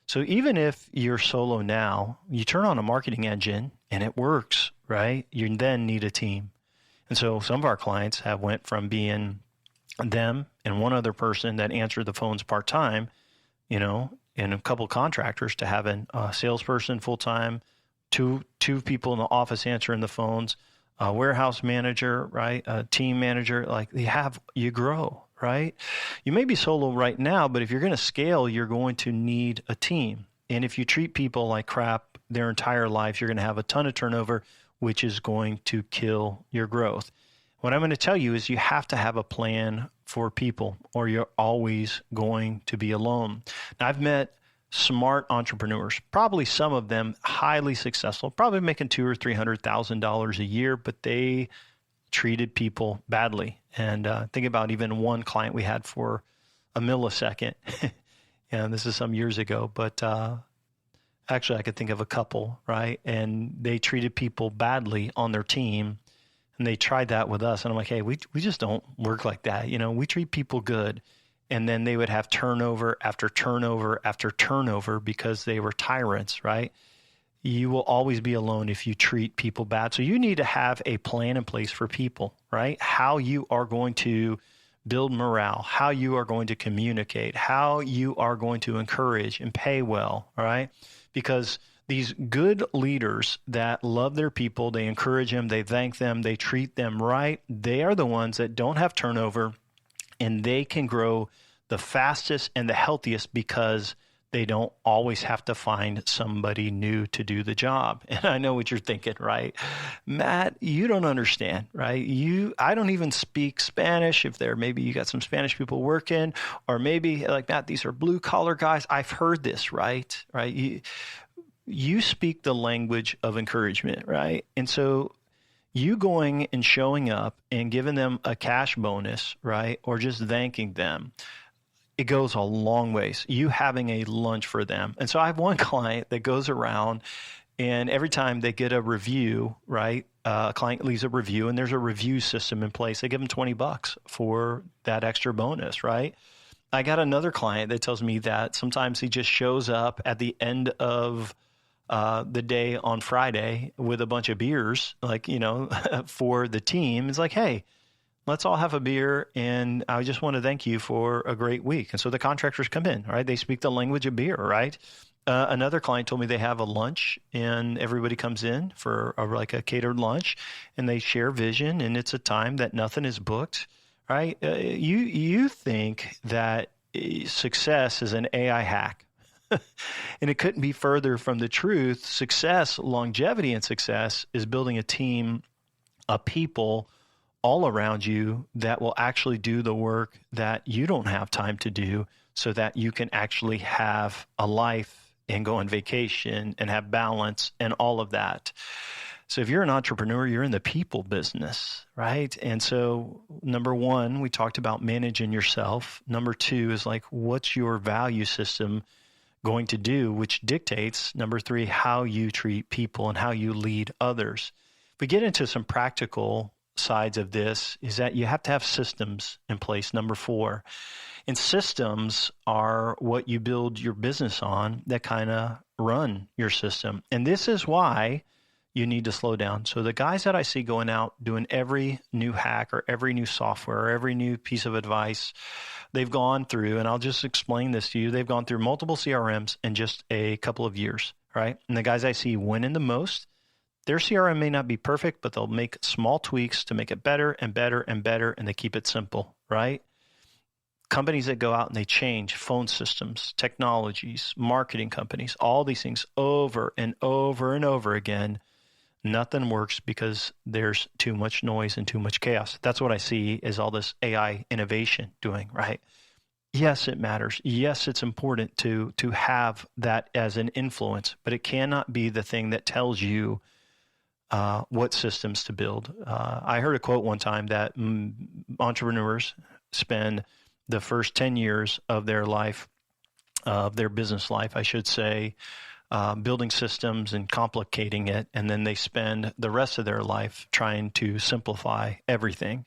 So even if you're solo now, you turn on a marketing engine and it works, right? You then need a team. And so some of our clients have went from being them and one other person that answered the phones part-time, and a couple contractors, to having a salesperson full-time, two people in the office answering the phones, a warehouse manager, right? A team manager. Like you grow, right? You may be solo right now, but if you're going to scale, you're going to need a team. And if you treat people like crap their entire life, you're going to have a ton of turnover, which is going to kill your growth. What I'm going to tell you is you have to have a plan for people, or you're always going to be alone. Now, I've met smart entrepreneurs, probably some of them highly successful, probably making $200,000 or $300,000 a year, but they treated people badly. And think about even one client we had for a millisecond. And this is some years ago, but actually I could think of a couple, right? And they treated people badly on their team. And they tried that with us. And I'm like, hey, we just don't work like that. We treat people good. And then they would have turnover after turnover after turnover because they were tyrants, right? You will always be alone if you treat people bad. So you need to have a plan in place for people, right? How you are going to build morale, how you are going to communicate, how you are going to encourage and pay well, all right? Because these good leaders that love their people, they encourage them, they thank them, they treat them right, they are the ones that don't have turnover, and they can grow the fastest and the healthiest because they don't always have to find somebody new to do the job. And I know what you're thinking, right? Matt, you don't understand, right? I don't even speak Spanish. If maybe you got some Spanish people working, or maybe like, Matt, these are blue collar guys. I've heard this, right? Right? You speak the language of encouragement, right? And so you going and showing up and giving them a cash bonus, right? Or just thanking them, it goes a long ways. You having a lunch for them. And so I have one client that goes around, and every time they get a review, right? A client leaves a review, and there's a review system in place. They give them $20 for that extra bonus, right? I got another client that tells me that sometimes he just shows up at the end of the day on Friday with a bunch of beers, for the team. It's like, hey, let's all have a beer, and I just want to thank you for a great week. And so the contractors come in, right? They speak the language of beer, right? Another client told me they have a lunch, and everybody comes in for a catered lunch, and they share vision, and it's a time that nothing is booked, right? You think that success is an AI hack. And it couldn't be further from the truth. Success, longevity and success, is building a team of people all around you that will actually do the work that you don't have time to do, so that you can actually have a life and go on vacation and have balance and all of that. So if you're an entrepreneur, you're in the people business, right? And so number 1, we talked about managing yourself. Number 2 is what's your value system going to do, which dictates, number 3, how you treat people and how you lead others. If we get into some practical sides of this, is that you have to have systems in place, number 4. And systems are what you build your business on that kind of run your system. And this is why you need to slow down. So the guys that I see going out doing every new hack or every new software or every new piece of advice, they've gone through, and I'll just explain this to you, they've gone through multiple CRMs in just a couple of years, right? And the guys I see winning the most, their CRM may not be perfect, but they'll make small tweaks to make it better and better and better, and they keep it simple, right? Companies that go out and they change phone systems, technologies, marketing companies, all these things over and over and over again, nothing works because there's too much noise and too much chaos. That's what I see is all this AI innovation doing, right? Yes, it matters. Yes, it's important to have that as an influence, but it cannot be the thing that tells you what systems to build. I heard a quote one time that entrepreneurs spend the first 10 years of their life, of their business life, I should say, building systems and complicating it, and then they spend the rest of their life trying to simplify everything,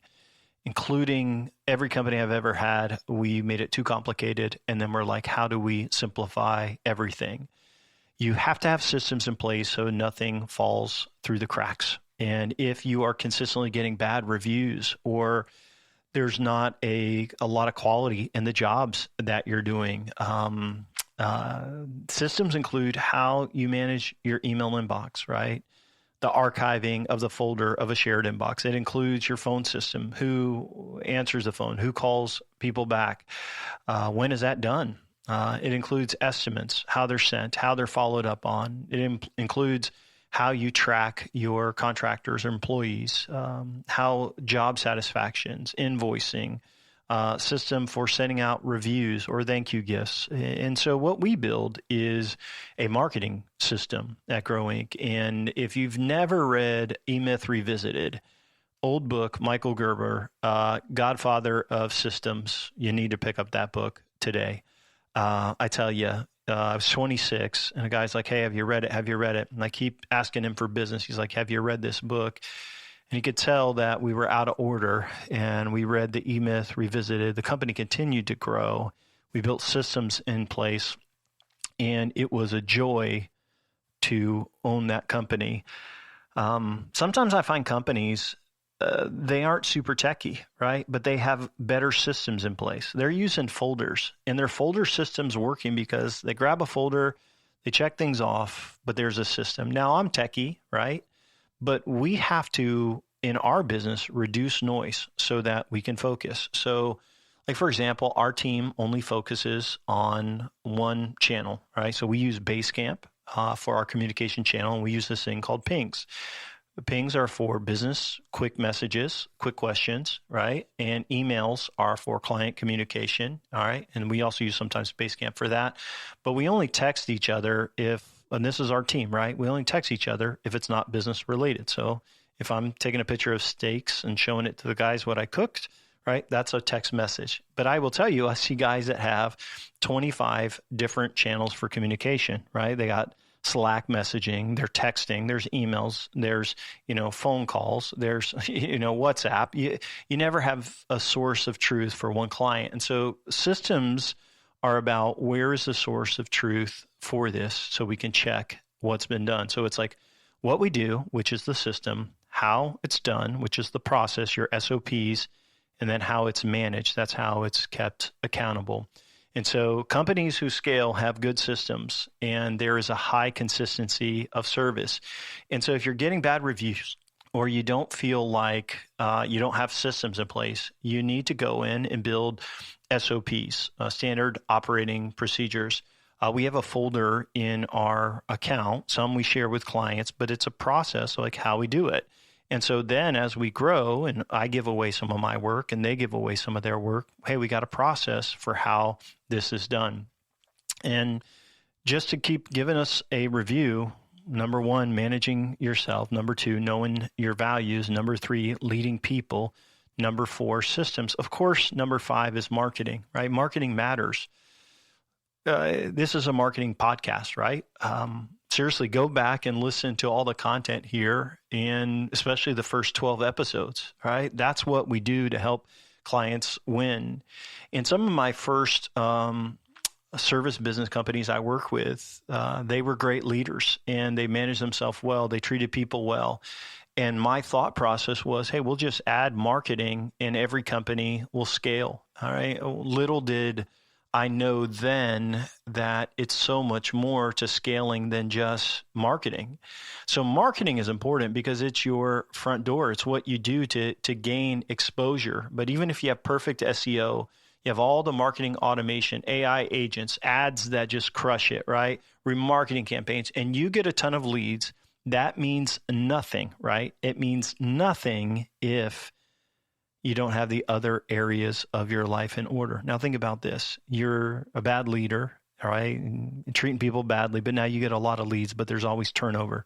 including every company I've ever had. We made it too complicated, and then we're like, how do we simplify everything? You have to have systems in place so nothing falls through the cracks. And if you are consistently getting bad reviews, or there's not a lot of quality in the jobs that you're doing, systems include how you manage your email inbox, right? The archiving of the folder of a shared inbox. It includes your phone system, who answers the phone, who calls people back, when is that done? It includes estimates, how they're sent, how they're followed up on. It includes how you track your contractors or employees, how job satisfactions, invoicing, system for sending out reviews or thank you gifts. And so what we build is a marketing system at Grow Inc. And if you've never read E-Myth Revisited, old book, Michael Gerber, Godfather of Systems, you need to pick up that book today. I tell you, I was 26, and a guy's like, hey, have you read it? Have you read it? And I keep asking him for business. He's like, have you read this book? And he could tell that we were out of order, and we read the E-Myth Revisited. The company continued to grow. We built systems in place, and it was a joy to own that company. Sometimes I find companies, they aren't super techy, right? But they have better systems in place. They're using folders, and their folder system's working because they grab a folder, they check things off, but there's a system. Now, I'm techie, right? But we have to, in our business, reduce noise so that we can focus. So, like, for example, our team only focuses on one channel, right? So we use Basecamp for our communication channel, and we use this thing called pings. The pings are for business, quick messages, quick questions, right? And emails are for client communication, all right? And we also use sometimes Basecamp for that. But we only text each other and this is our team, right? We only text each other if it's not business related. So if I'm taking a picture of steaks and showing it to the guys what I cooked, right? That's a text message. But I will tell you, I see guys that have 25 different channels for communication, right? They got Slack messaging, they're texting, there's emails, there's, phone calls, there's, WhatsApp. You never have a source of truth for one client. And so systems are about where is the source of truth for this so we can check what's been done. So it's like what we do, which is the system, how it's done, which is the process, your SOPs, and then how it's managed. That's how it's kept accountable. And so companies who scale have good systems, and there is a high consistency of service. And so if you're getting bad reviews, or you don't feel like you don't have systems in place, you need to go in and build SOPs, standard operating procedures. We have a folder in our account. Some we share with clients, but it's a process, like how we do it. And so then as we grow, and I give away some of my work and they give away some of their work, hey, we got a process for how this is done. And just to keep giving us a review, number one, managing yourself. Number two, knowing your values. Number three, leading people. Number four, systems. Of course, number five is marketing, right? Marketing matters. This is a marketing podcast, right? Seriously, go back and listen to all the content here, and especially the first 12 episodes, right? That's what we do to help clients win. And some of my first service business companies I work with, they were great leaders and they managed themselves well. They treated people well. And my thought process was, hey, we'll just add marketing and every company will scale. All right. Little did I know then that it's so much more to scaling than just marketing. So marketing is important because it's your front door. It's what you do to gain exposure. But even if you have perfect SEO, you have all the marketing automation, AI agents, ads that just crush it, right? Remarketing campaigns, and you get a ton of leads. That means nothing, right? It means nothing if you don't have the other areas of your life in order. Now think about this. You're a bad leader, all right? Treating people badly, but now you get a lot of leads, but there's always turnover,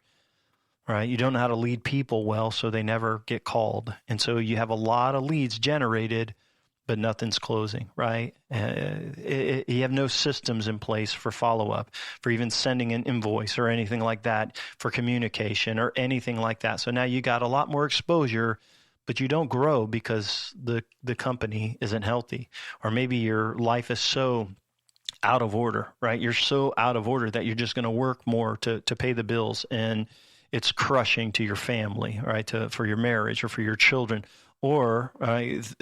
right? You don't know how to lead people well, so they never get called. And so you have a lot of leads generated, but nothing's closing, right? You have no systems in place for follow-up, for even sending an invoice or anything like that, for communication or anything like that. So now you got a lot more exposure, but you don't grow because the company isn't healthy. Or maybe your life is so out of order, right? You're so out of order that you're just going to work more to pay the bills, and it's crushing to your family, right? For your marriage or for your children. Or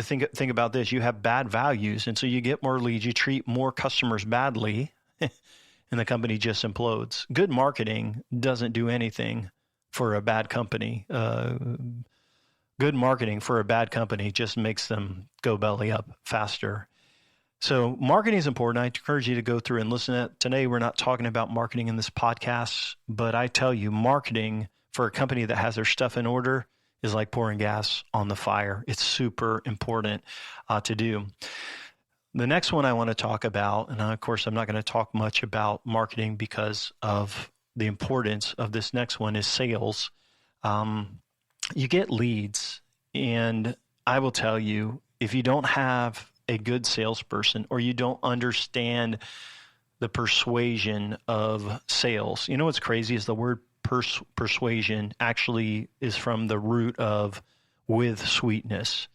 think about this: you have bad values, and so you get more leads, you treat more customers badly, and the company just implodes. Good marketing doesn't do anything for a bad company. Good marketing for a bad company just makes them go belly up faster. So marketing is important. I encourage you to go through and listen to it. Today, we're not talking about marketing in this podcast, but I tell you, marketing for a company that has their stuff in order is like pouring gas on the fire. It's super important to do. The next one I want to talk about, and of course, I'm not going to talk much about marketing because of the importance of this next one, is sales. You get leads, and I will tell you, if you don't have a good salesperson or you don't understand the persuasion of sales, you know what's crazy is the word persuasion actually is from the root of with sweetness.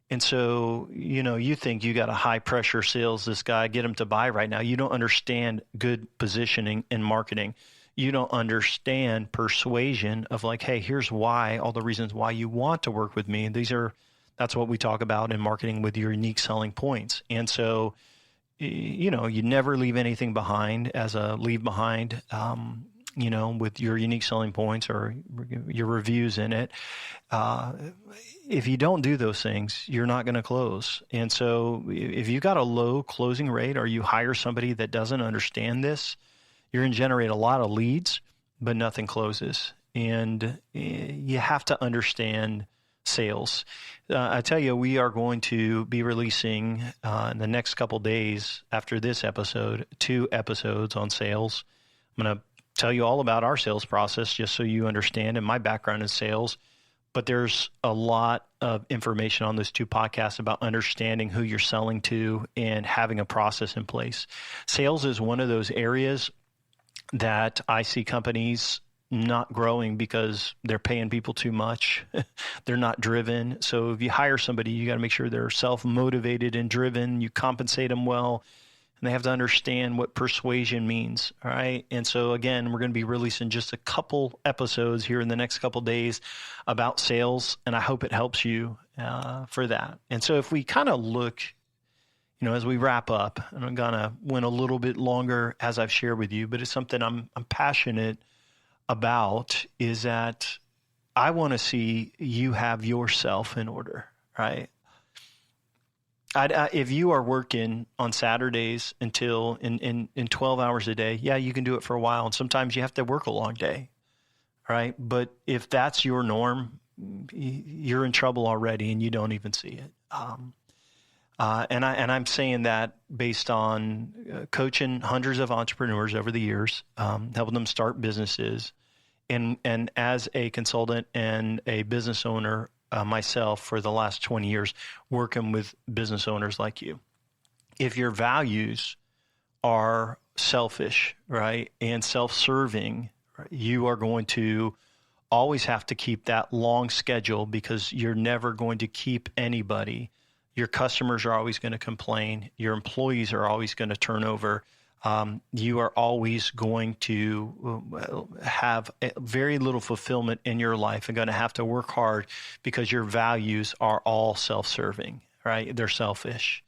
And so, you think you got a high pressure sales, this guy, get him to buy right now. You don't understand good positioning in marketing. You don't understand persuasion of like, hey, here's why, all the reasons why you want to work with me. That's what we talk about in marketing with your unique selling points. And so, you never leave anything behind as a leave behind, with your unique selling points or your reviews in it. If you don't do those things, you're not going to close. And so if you got a low closing rate or you hire somebody that doesn't understand this, you're going to generate a lot of leads, but nothing closes. And you have to understand sales. I tell you, we are going to be releasing in the next couple days after this episode, 2 episodes on sales. I'm going to tell you all about our sales process just so you understand, and my background in sales. But there's a lot of information on those 2 podcasts about understanding who you're selling to and having a process in place. Sales is one of those areas that I see companies not growing because they're paying people too much. They're not driven. So if you hire somebody, you got to make sure they're self-motivated and driven. You compensate them well, and they have to understand what persuasion means. All right. And so again, we're going to be releasing just a couple episodes here in the next couple days about sales, and I hope it helps you for that. And so if we kind of look, as we wrap up, and I'm going to went a little bit longer as I've shared with you, but it's something I'm passionate about, is that I want to see you have yourself in order, right? If you are working on Saturdays until in 12 hours a day, yeah, you can do it for a while. And sometimes you have to work a long day, right? But if that's your norm, you're in trouble already and you don't even see it. And I'm saying that based on coaching hundreds of entrepreneurs over the years, helping them start businesses, and as a consultant and a business owner myself for the last 20 years, working with business owners like you. If your values are selfish, right, and self-serving, right, you are going to always have to keep that long schedule because you're never going to keep anybody. Your customers are always going to complain. Your employees are always going to turn over. You are always going to have very little fulfillment in your life and going to have to work hard because your values are all self-serving, right? They're selfish.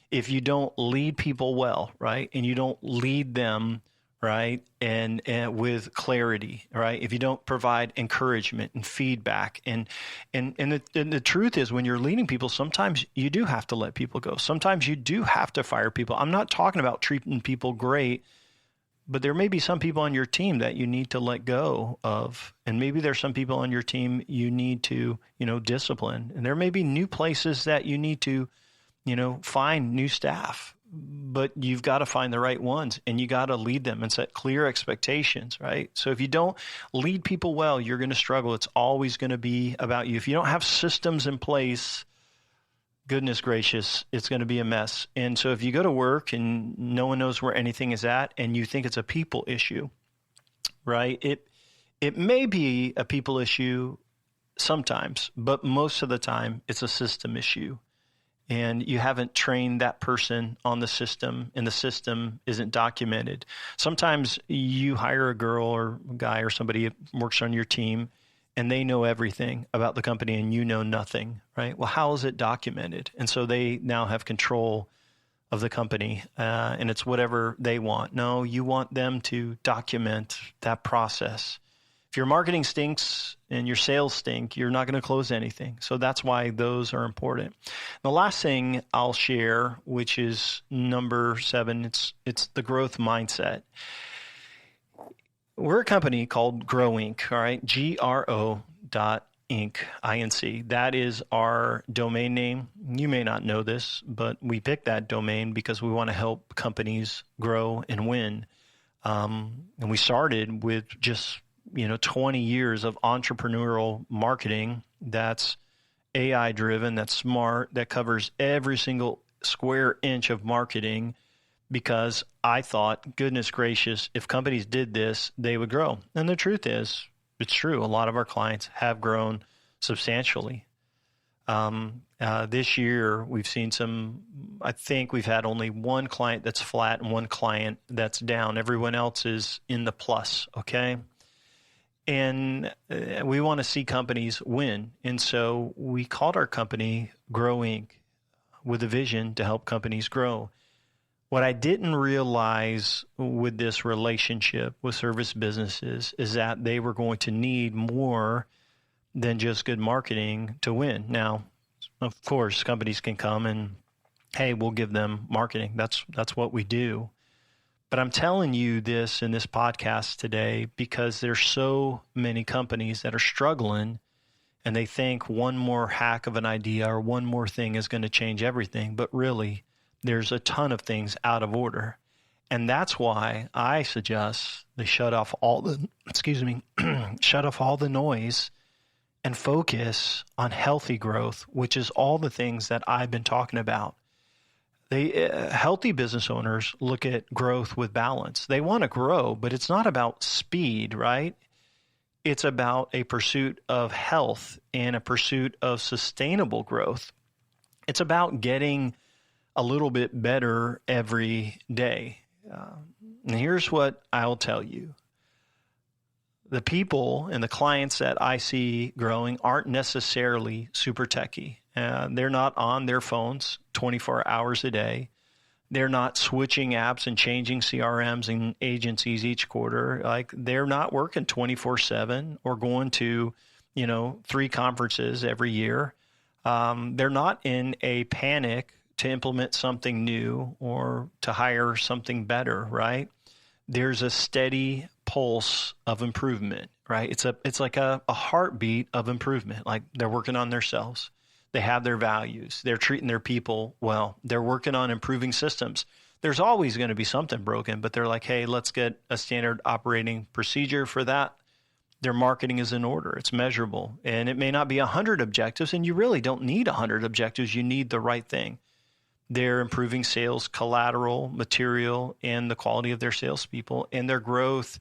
If you don't lead people well, right, and you don't lead them, right, and with clarity, right, if you don't provide encouragement and feedback, and the truth is, when you're leading people, sometimes you do have to let people go. Sometimes you do have to fire people. I'm not talking about treating people great, but there may be some people on your team that you need to let go of, and maybe there's some people on your team you need to, discipline, and there may be new places that you need to, find new staff. But you've got to find the right ones, and you got to lead them and set clear expectations, right? So if you don't lead people well, you're going to struggle. It's always going to be about you. If you don't have systems in place, goodness gracious, it's going to be a mess. And so if you go to work and no one knows where anything is at and you think it's a people issue, right? It may be a people issue sometimes, but most of the time it's a system issue. And you haven't trained that person on the system, and the system isn't documented. Sometimes you hire a girl or a guy or somebody who works on your team, and they know everything about the company and you know nothing, right? Well, how is it documented? And so they now have control of the company, and it's whatever they want. No, you want them to document that process. If your marketing stinks and your sales stink, you're not going to close anything. So that's why those are important. The last thing I'll share, which is number 7, it's the growth mindset. We're a company called Grow Inc., all right? GRO.Inc., I-N-C. That is our domain name. You may not know this, but we picked that domain because we want to help companies grow and win. And we started with just 20 years of entrepreneurial marketing that's AI driven, that's smart, that covers every single square inch of marketing, because I thought, goodness gracious, if companies did this, they would grow. And the truth is, it's true. A lot of our clients have grown substantially. This year, we've seen I think we've had only one client that's flat and one client that's down. Everyone else is in the plus, okay? And we want to see companies win. And so we called our company Grow Inc. with a vision to help companies grow. What I didn't realize with this relationship with service businesses is that they were going to need more than just good marketing to win. Now, of course, companies can come and, hey, we'll give them marketing. That's what we do. But I'm telling you this in this podcast today because there's so many companies that are struggling and they think one more hack of an idea or one more thing is going to change everything. But really, there's a ton of things out of order. And that's why I suggest they shut off all the noise and focus on healthy growth, which is all the things that I've been talking about. Healthy business owners look at growth with balance. They want to grow, but it's not about speed, right? It's about a pursuit of health and a pursuit of sustainable growth. It's about getting a little bit better every day. And here's what I'll tell you. The people and the clients that I see growing aren't necessarily super techie. They're not on their phones 24 hours a day. They're not switching apps and changing CRMs and agencies each quarter. Like, they're not working 24/7 or going to, 3 conferences every year. They're not in a panic to implement something new or to hire something better, right? There's a steady pulse of improvement, right? It's like a heartbeat of improvement. Like, they're working on themselves. They have their values. They're treating their people well. They're working on improving systems. There's always going to be something broken, but they're like, hey, let's get a standard operating procedure for that. Their marketing is in order. It's measurable. And it may not be 100 objectives, and you really don't need 100 objectives. You need the right thing. They're improving sales, collateral, material, and the quality of their salespeople, and their growth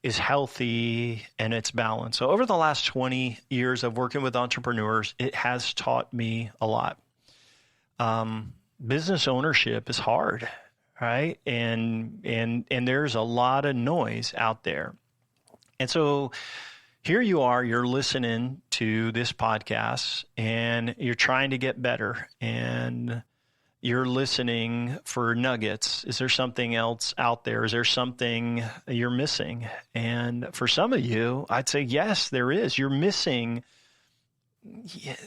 is healthy and it's balanced. So over the last 20 years of working with entrepreneurs, it has taught me a lot. Business ownership is hard, right? And there's a lot of noise out there. And so here you are, you're listening to this podcast and you're trying to get better, and you're listening for nuggets. Is there something else out there? Is there something you're missing? And for some of you, I'd say, yes, there is. You're missing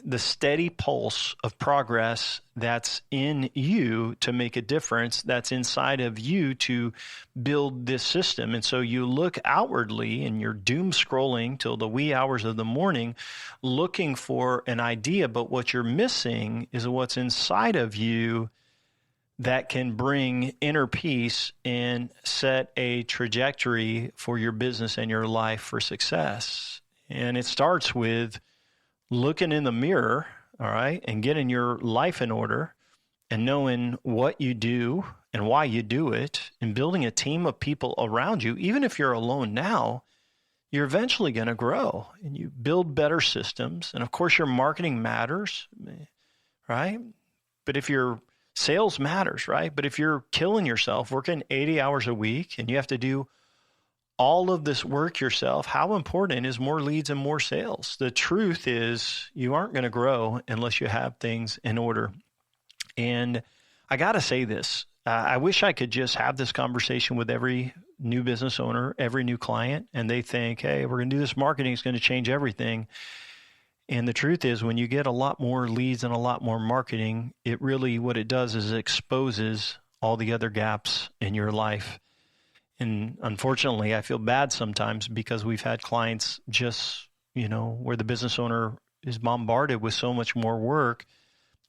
the steady pulse of progress that's in you to make a difference, that's inside of you to build this system. And so you look outwardly and you're doom scrolling till the wee hours of the morning looking for an idea, but what you're missing is what's inside of you that can bring inner peace and set a trajectory for your business and your life for success. And it starts with looking in the mirror, all right, and getting your life in order and knowing what you do and why you do it and building a team of people around you, even if you're alone now, you're eventually going to grow and you build better systems. And of course, your marketing matters, right? But if your sales matters, right? But if you're killing yourself, working 80 hours a week, and you have to do all of this work yourself, how important is more leads and more sales? The truth is you aren't going to grow unless you have things in order. And I got to say this, I wish I could just have this conversation with every new business owner, every new client, and they think, hey, we're going to do this marketing, it's going to change everything. And the truth is, when you get a lot more leads and a lot more marketing, it really, what it does is it exposes all the other gaps in your life. And unfortunately, I feel bad sometimes because we've had clients just, where the business owner is bombarded with so much more work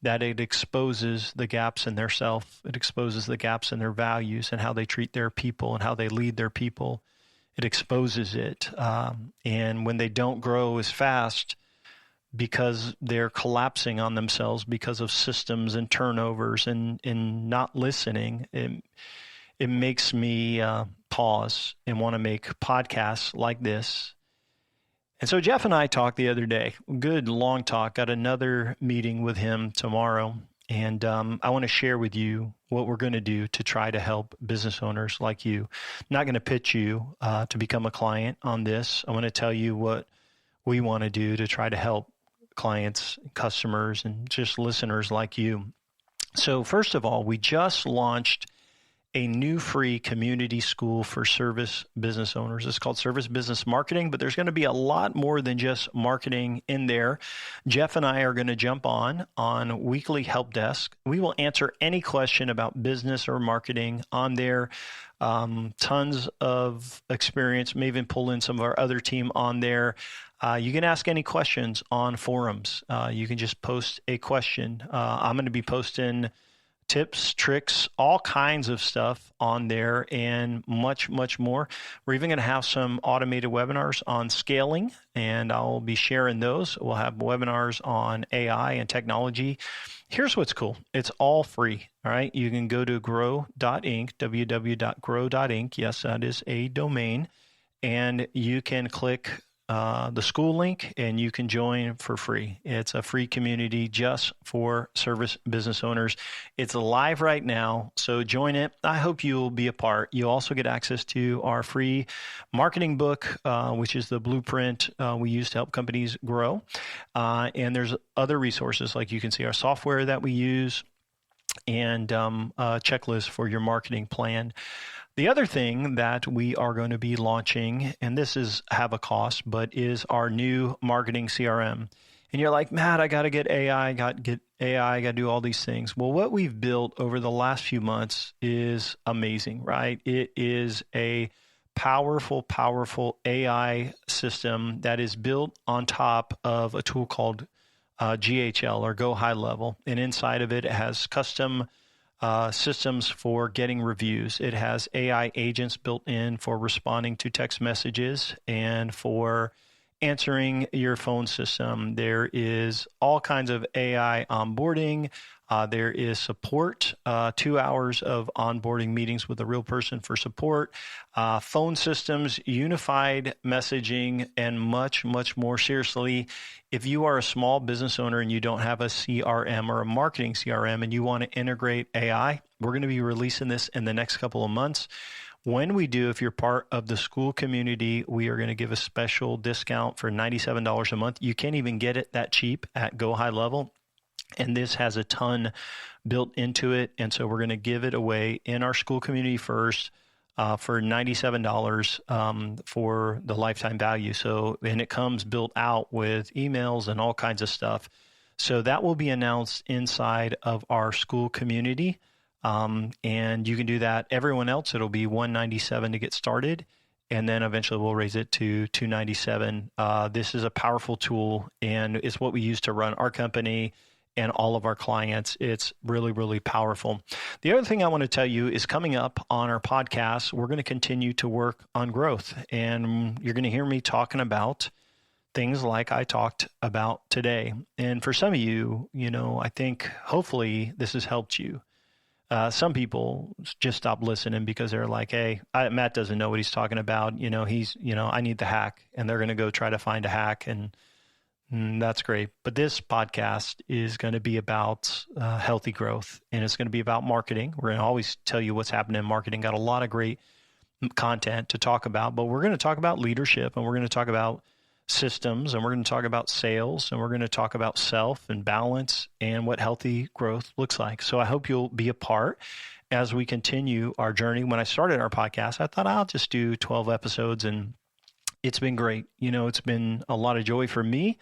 that it exposes the gaps in their self. It exposes the gaps in their values and how they treat their people and how they lead their people. It exposes it. And when they don't grow as fast because they're collapsing on themselves because of systems and turnovers and not listening, it makes me pause and want to make podcasts like this. And so Jeff and I talked the other day, good long talk, got another meeting with him tomorrow. And I want to share with you what we're going to do to try to help business owners like you. I'm not going to pitch you to become a client on this. I want to tell you what we want to do to try to help clients, customers, and just listeners like you. So first of all, we just launched a new free community school for service business owners. It's called Service Business Marketing, but there's going to be a lot more than just marketing in there. Jeff and I are going to jump on weekly help desk. We will answer any question about business or marketing on there. Tons of experience, may even pull in some of our other team on there. You can ask any questions on forums. You can just post a question. I'm going to be posting tips, tricks, all kinds of stuff on there and much, much more. We're even going to have some automated webinars on scaling, and I'll be sharing those. We'll have webinars on AI and technology. Here's what's cool. It's all free. All right. You can go to grow.inc, www.grow.inc. Yes, that is a domain. And you can click the school link and you can join for free. It's a free community just for service business owners. It's live right now, so join it. I hope you'll be a part. You'll also get access to our free marketing book, which is the blueprint we use to help companies grow. And there's other resources, like you can see our software that we use and a checklist for your marketing plan. The other thing that we are going to be launching, and this is have a cost, but is our new marketing CRM. And you're like, Matt, I got to get AI, got to do all these things. Well, what we've built over the last few months is amazing, right? It is a powerful, powerful AI system that is built on top of a tool called GHL, or Go High Level. And inside of it, it has custom systems for getting reviews. It has AI agents built in for responding to text messages and for answering your phone system. There is all kinds of AI onboarding. There is support, 2 hours of onboarding meetings with a real person for support, phone systems, unified messaging, and much, much more. Seriously, if you are a small business owner and you don't have a CRM or a marketing CRM and you want to integrate AI, we're going to be releasing this in the next couple of months. When we do, if you're part of the school community, we are going to give a special discount for $97 a month. You can't even get it that cheap at Go High Level. And this has a ton built into it. And so we're going to give it away in our school community first for $97 for the lifetime value. So, and it comes built out with emails and all kinds of stuff. So that will be announced inside of our school community. And you can do that. Everyone else, it'll be $197 to get started. And then eventually we'll raise it to $297. This is a powerful tool, and it's what we use to run our company and all of our clients. It's really, really powerful. The other thing I want to tell you is coming up on our podcast, we're going to continue to work on growth. And you're going to hear me talking about things like I talked about today. And for some of you, I think hopefully this has helped you. Some people just stop listening because they're like, hey, Matt doesn't know what he's talking about. I need the hack, and they're going to go try to find a hack, and that's great. But this podcast is going to be about healthy growth, and it's going to be about marketing. We're going to always tell you what's happening in marketing. Got a lot of great content to talk about, but we're going to talk about leadership, and we're going to talk about systems, and we're going to talk about sales, and we're going to talk about self and balance and what healthy growth looks like. So I hope you'll be a part as we continue our journey. When I started our podcast, I thought I'll just do 12 episodes, and it's been great. It's been a lot of joy for me.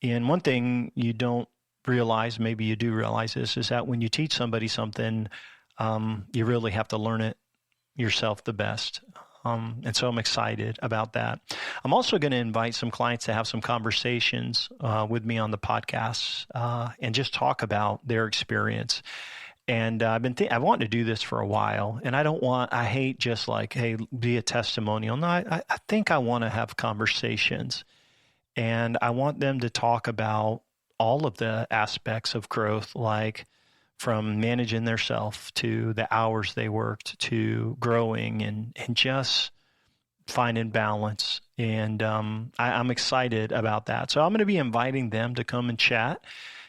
And one thing you don't realize, maybe you do realize this, is that when you teach somebody something, you really have to learn it yourself the best. And so I'm excited about that. I'm also going to invite some clients to have some conversations with me on the podcast and just talk about their experience. And I've wanted to do this for a while, and I hate just like, hey, be a testimonial. No, I think I want to have conversations, and I want them to talk about all of the aspects of growth, like from managing their self to the hours they worked to growing and just finding balance. And I'm excited about that. So I'm going to be inviting them to come and chat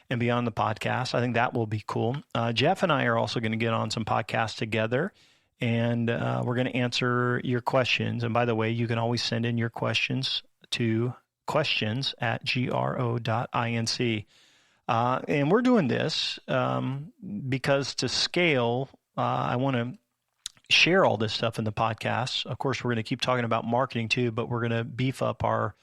and be on the podcast. I think that will be cool. Jeff and I are also going to get on some podcasts together, and we're going to answer your questions. And by the way, you can always send in your questions to questions@gro.inc. And we're doing this because to scale, I want to share all this stuff in the podcast. Of course, we're going to keep talking about marketing too, but we're going to beef up our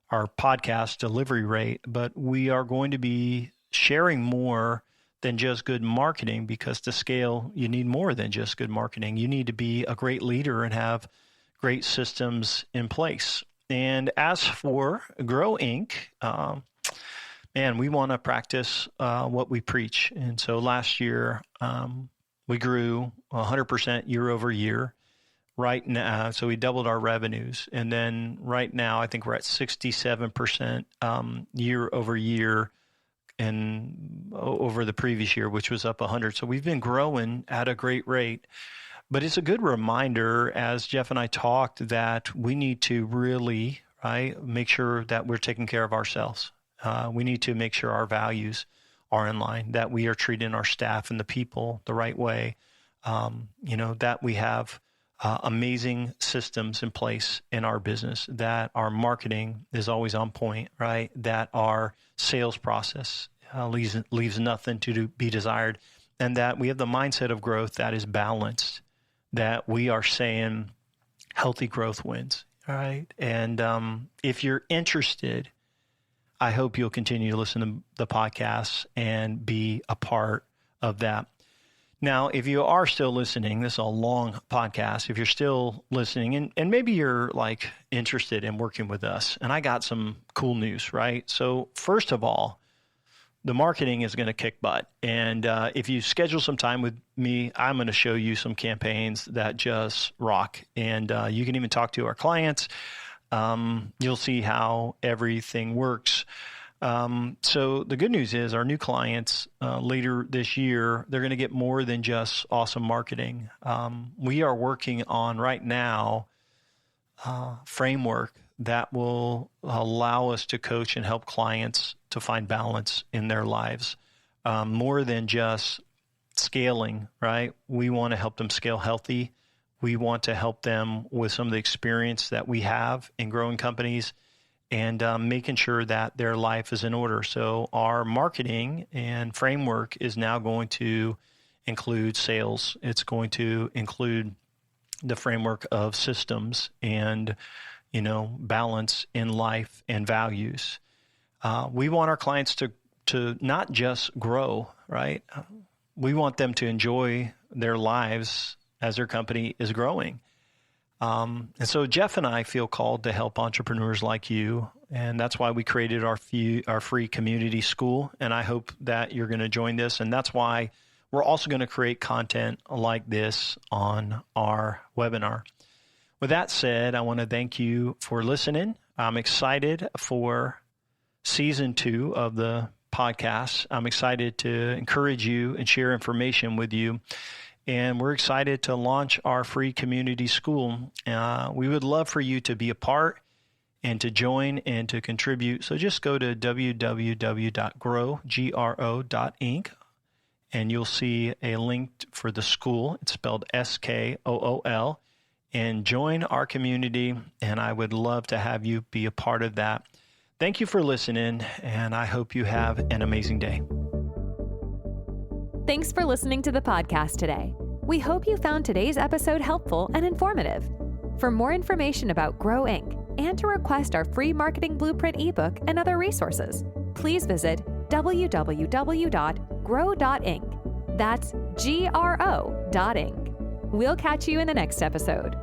podcast delivery rate. But we are going to be sharing more than just good marketing, because to scale, you need more than just good marketing. You need to be a great leader and have great systems in place. And as for Grow Inc., man, we want to practice what we preach. And so last year, we grew 100% year over year. Right now, so we doubled our revenues. And then right now, I think we're at 67% year over year, and over the previous year, which was up 100. So we've been growing at a great rate. But it's a good reminder, as Jeff and I talked, that we need to really, make sure that we're taking care of ourselves. We need to make sure our values are in line, that we are treating our staff and the people the right way, that we have amazing systems in place in our business, that our marketing is always on point, right? That our sales process leaves nothing to be desired, and that we have the mindset of growth that is balanced, that we are saying healthy growth wins, all right? And if you're interested, I hope you'll continue to listen to the podcast and be a part of that. Now, if you are still listening, this is a long podcast. If you're still listening, and maybe you're like interested in working with us, and I got some cool news, right? So first of all, the marketing is going to kick butt. And if you schedule some time with me, I'm going to show you some campaigns that just rock. And you can even talk to our clients. You'll see how everything works. So the good news is our new clients later this year, they're going to get more than just awesome marketing. We are working on right now framework that will allow us to coach and help clients to find balance in their lives. More than just scaling, right? We want to help them scale healthy. We want to help them with some of the experience that we have in growing companies and making sure that their life is in order. So our marketing and framework is now going to include sales. It's going to include the framework of systems and, balance in life and values. We want our clients to not just grow, right? We want them to enjoy their lives as their company is growing. And so Jeff and I feel called to help entrepreneurs like you, and that's why we created our free community school, and I hope that you're going to join this, and that's why we're also going to create content like this on our webinar. With that said, I want to thank you for listening. I'm excited for season 2 of the podcast. I'm excited to encourage you and share information with you. And we're excited to launch our free community school. We would love for you to be a part and to join and to contribute. So just go to www.grow.inc and you'll see a link for the school. It's spelled SKOOL. And join our community, and I would love to have you be a part of that. Thank you for listening, and I hope you have an amazing day. Thanks for listening to the podcast today. We hope you found today's episode helpful and informative. For more information about Grow Inc. and to request our free marketing blueprint ebook and other resources, please visit www.grow.inc. That's GRO.inc. We'll catch you in the next episode.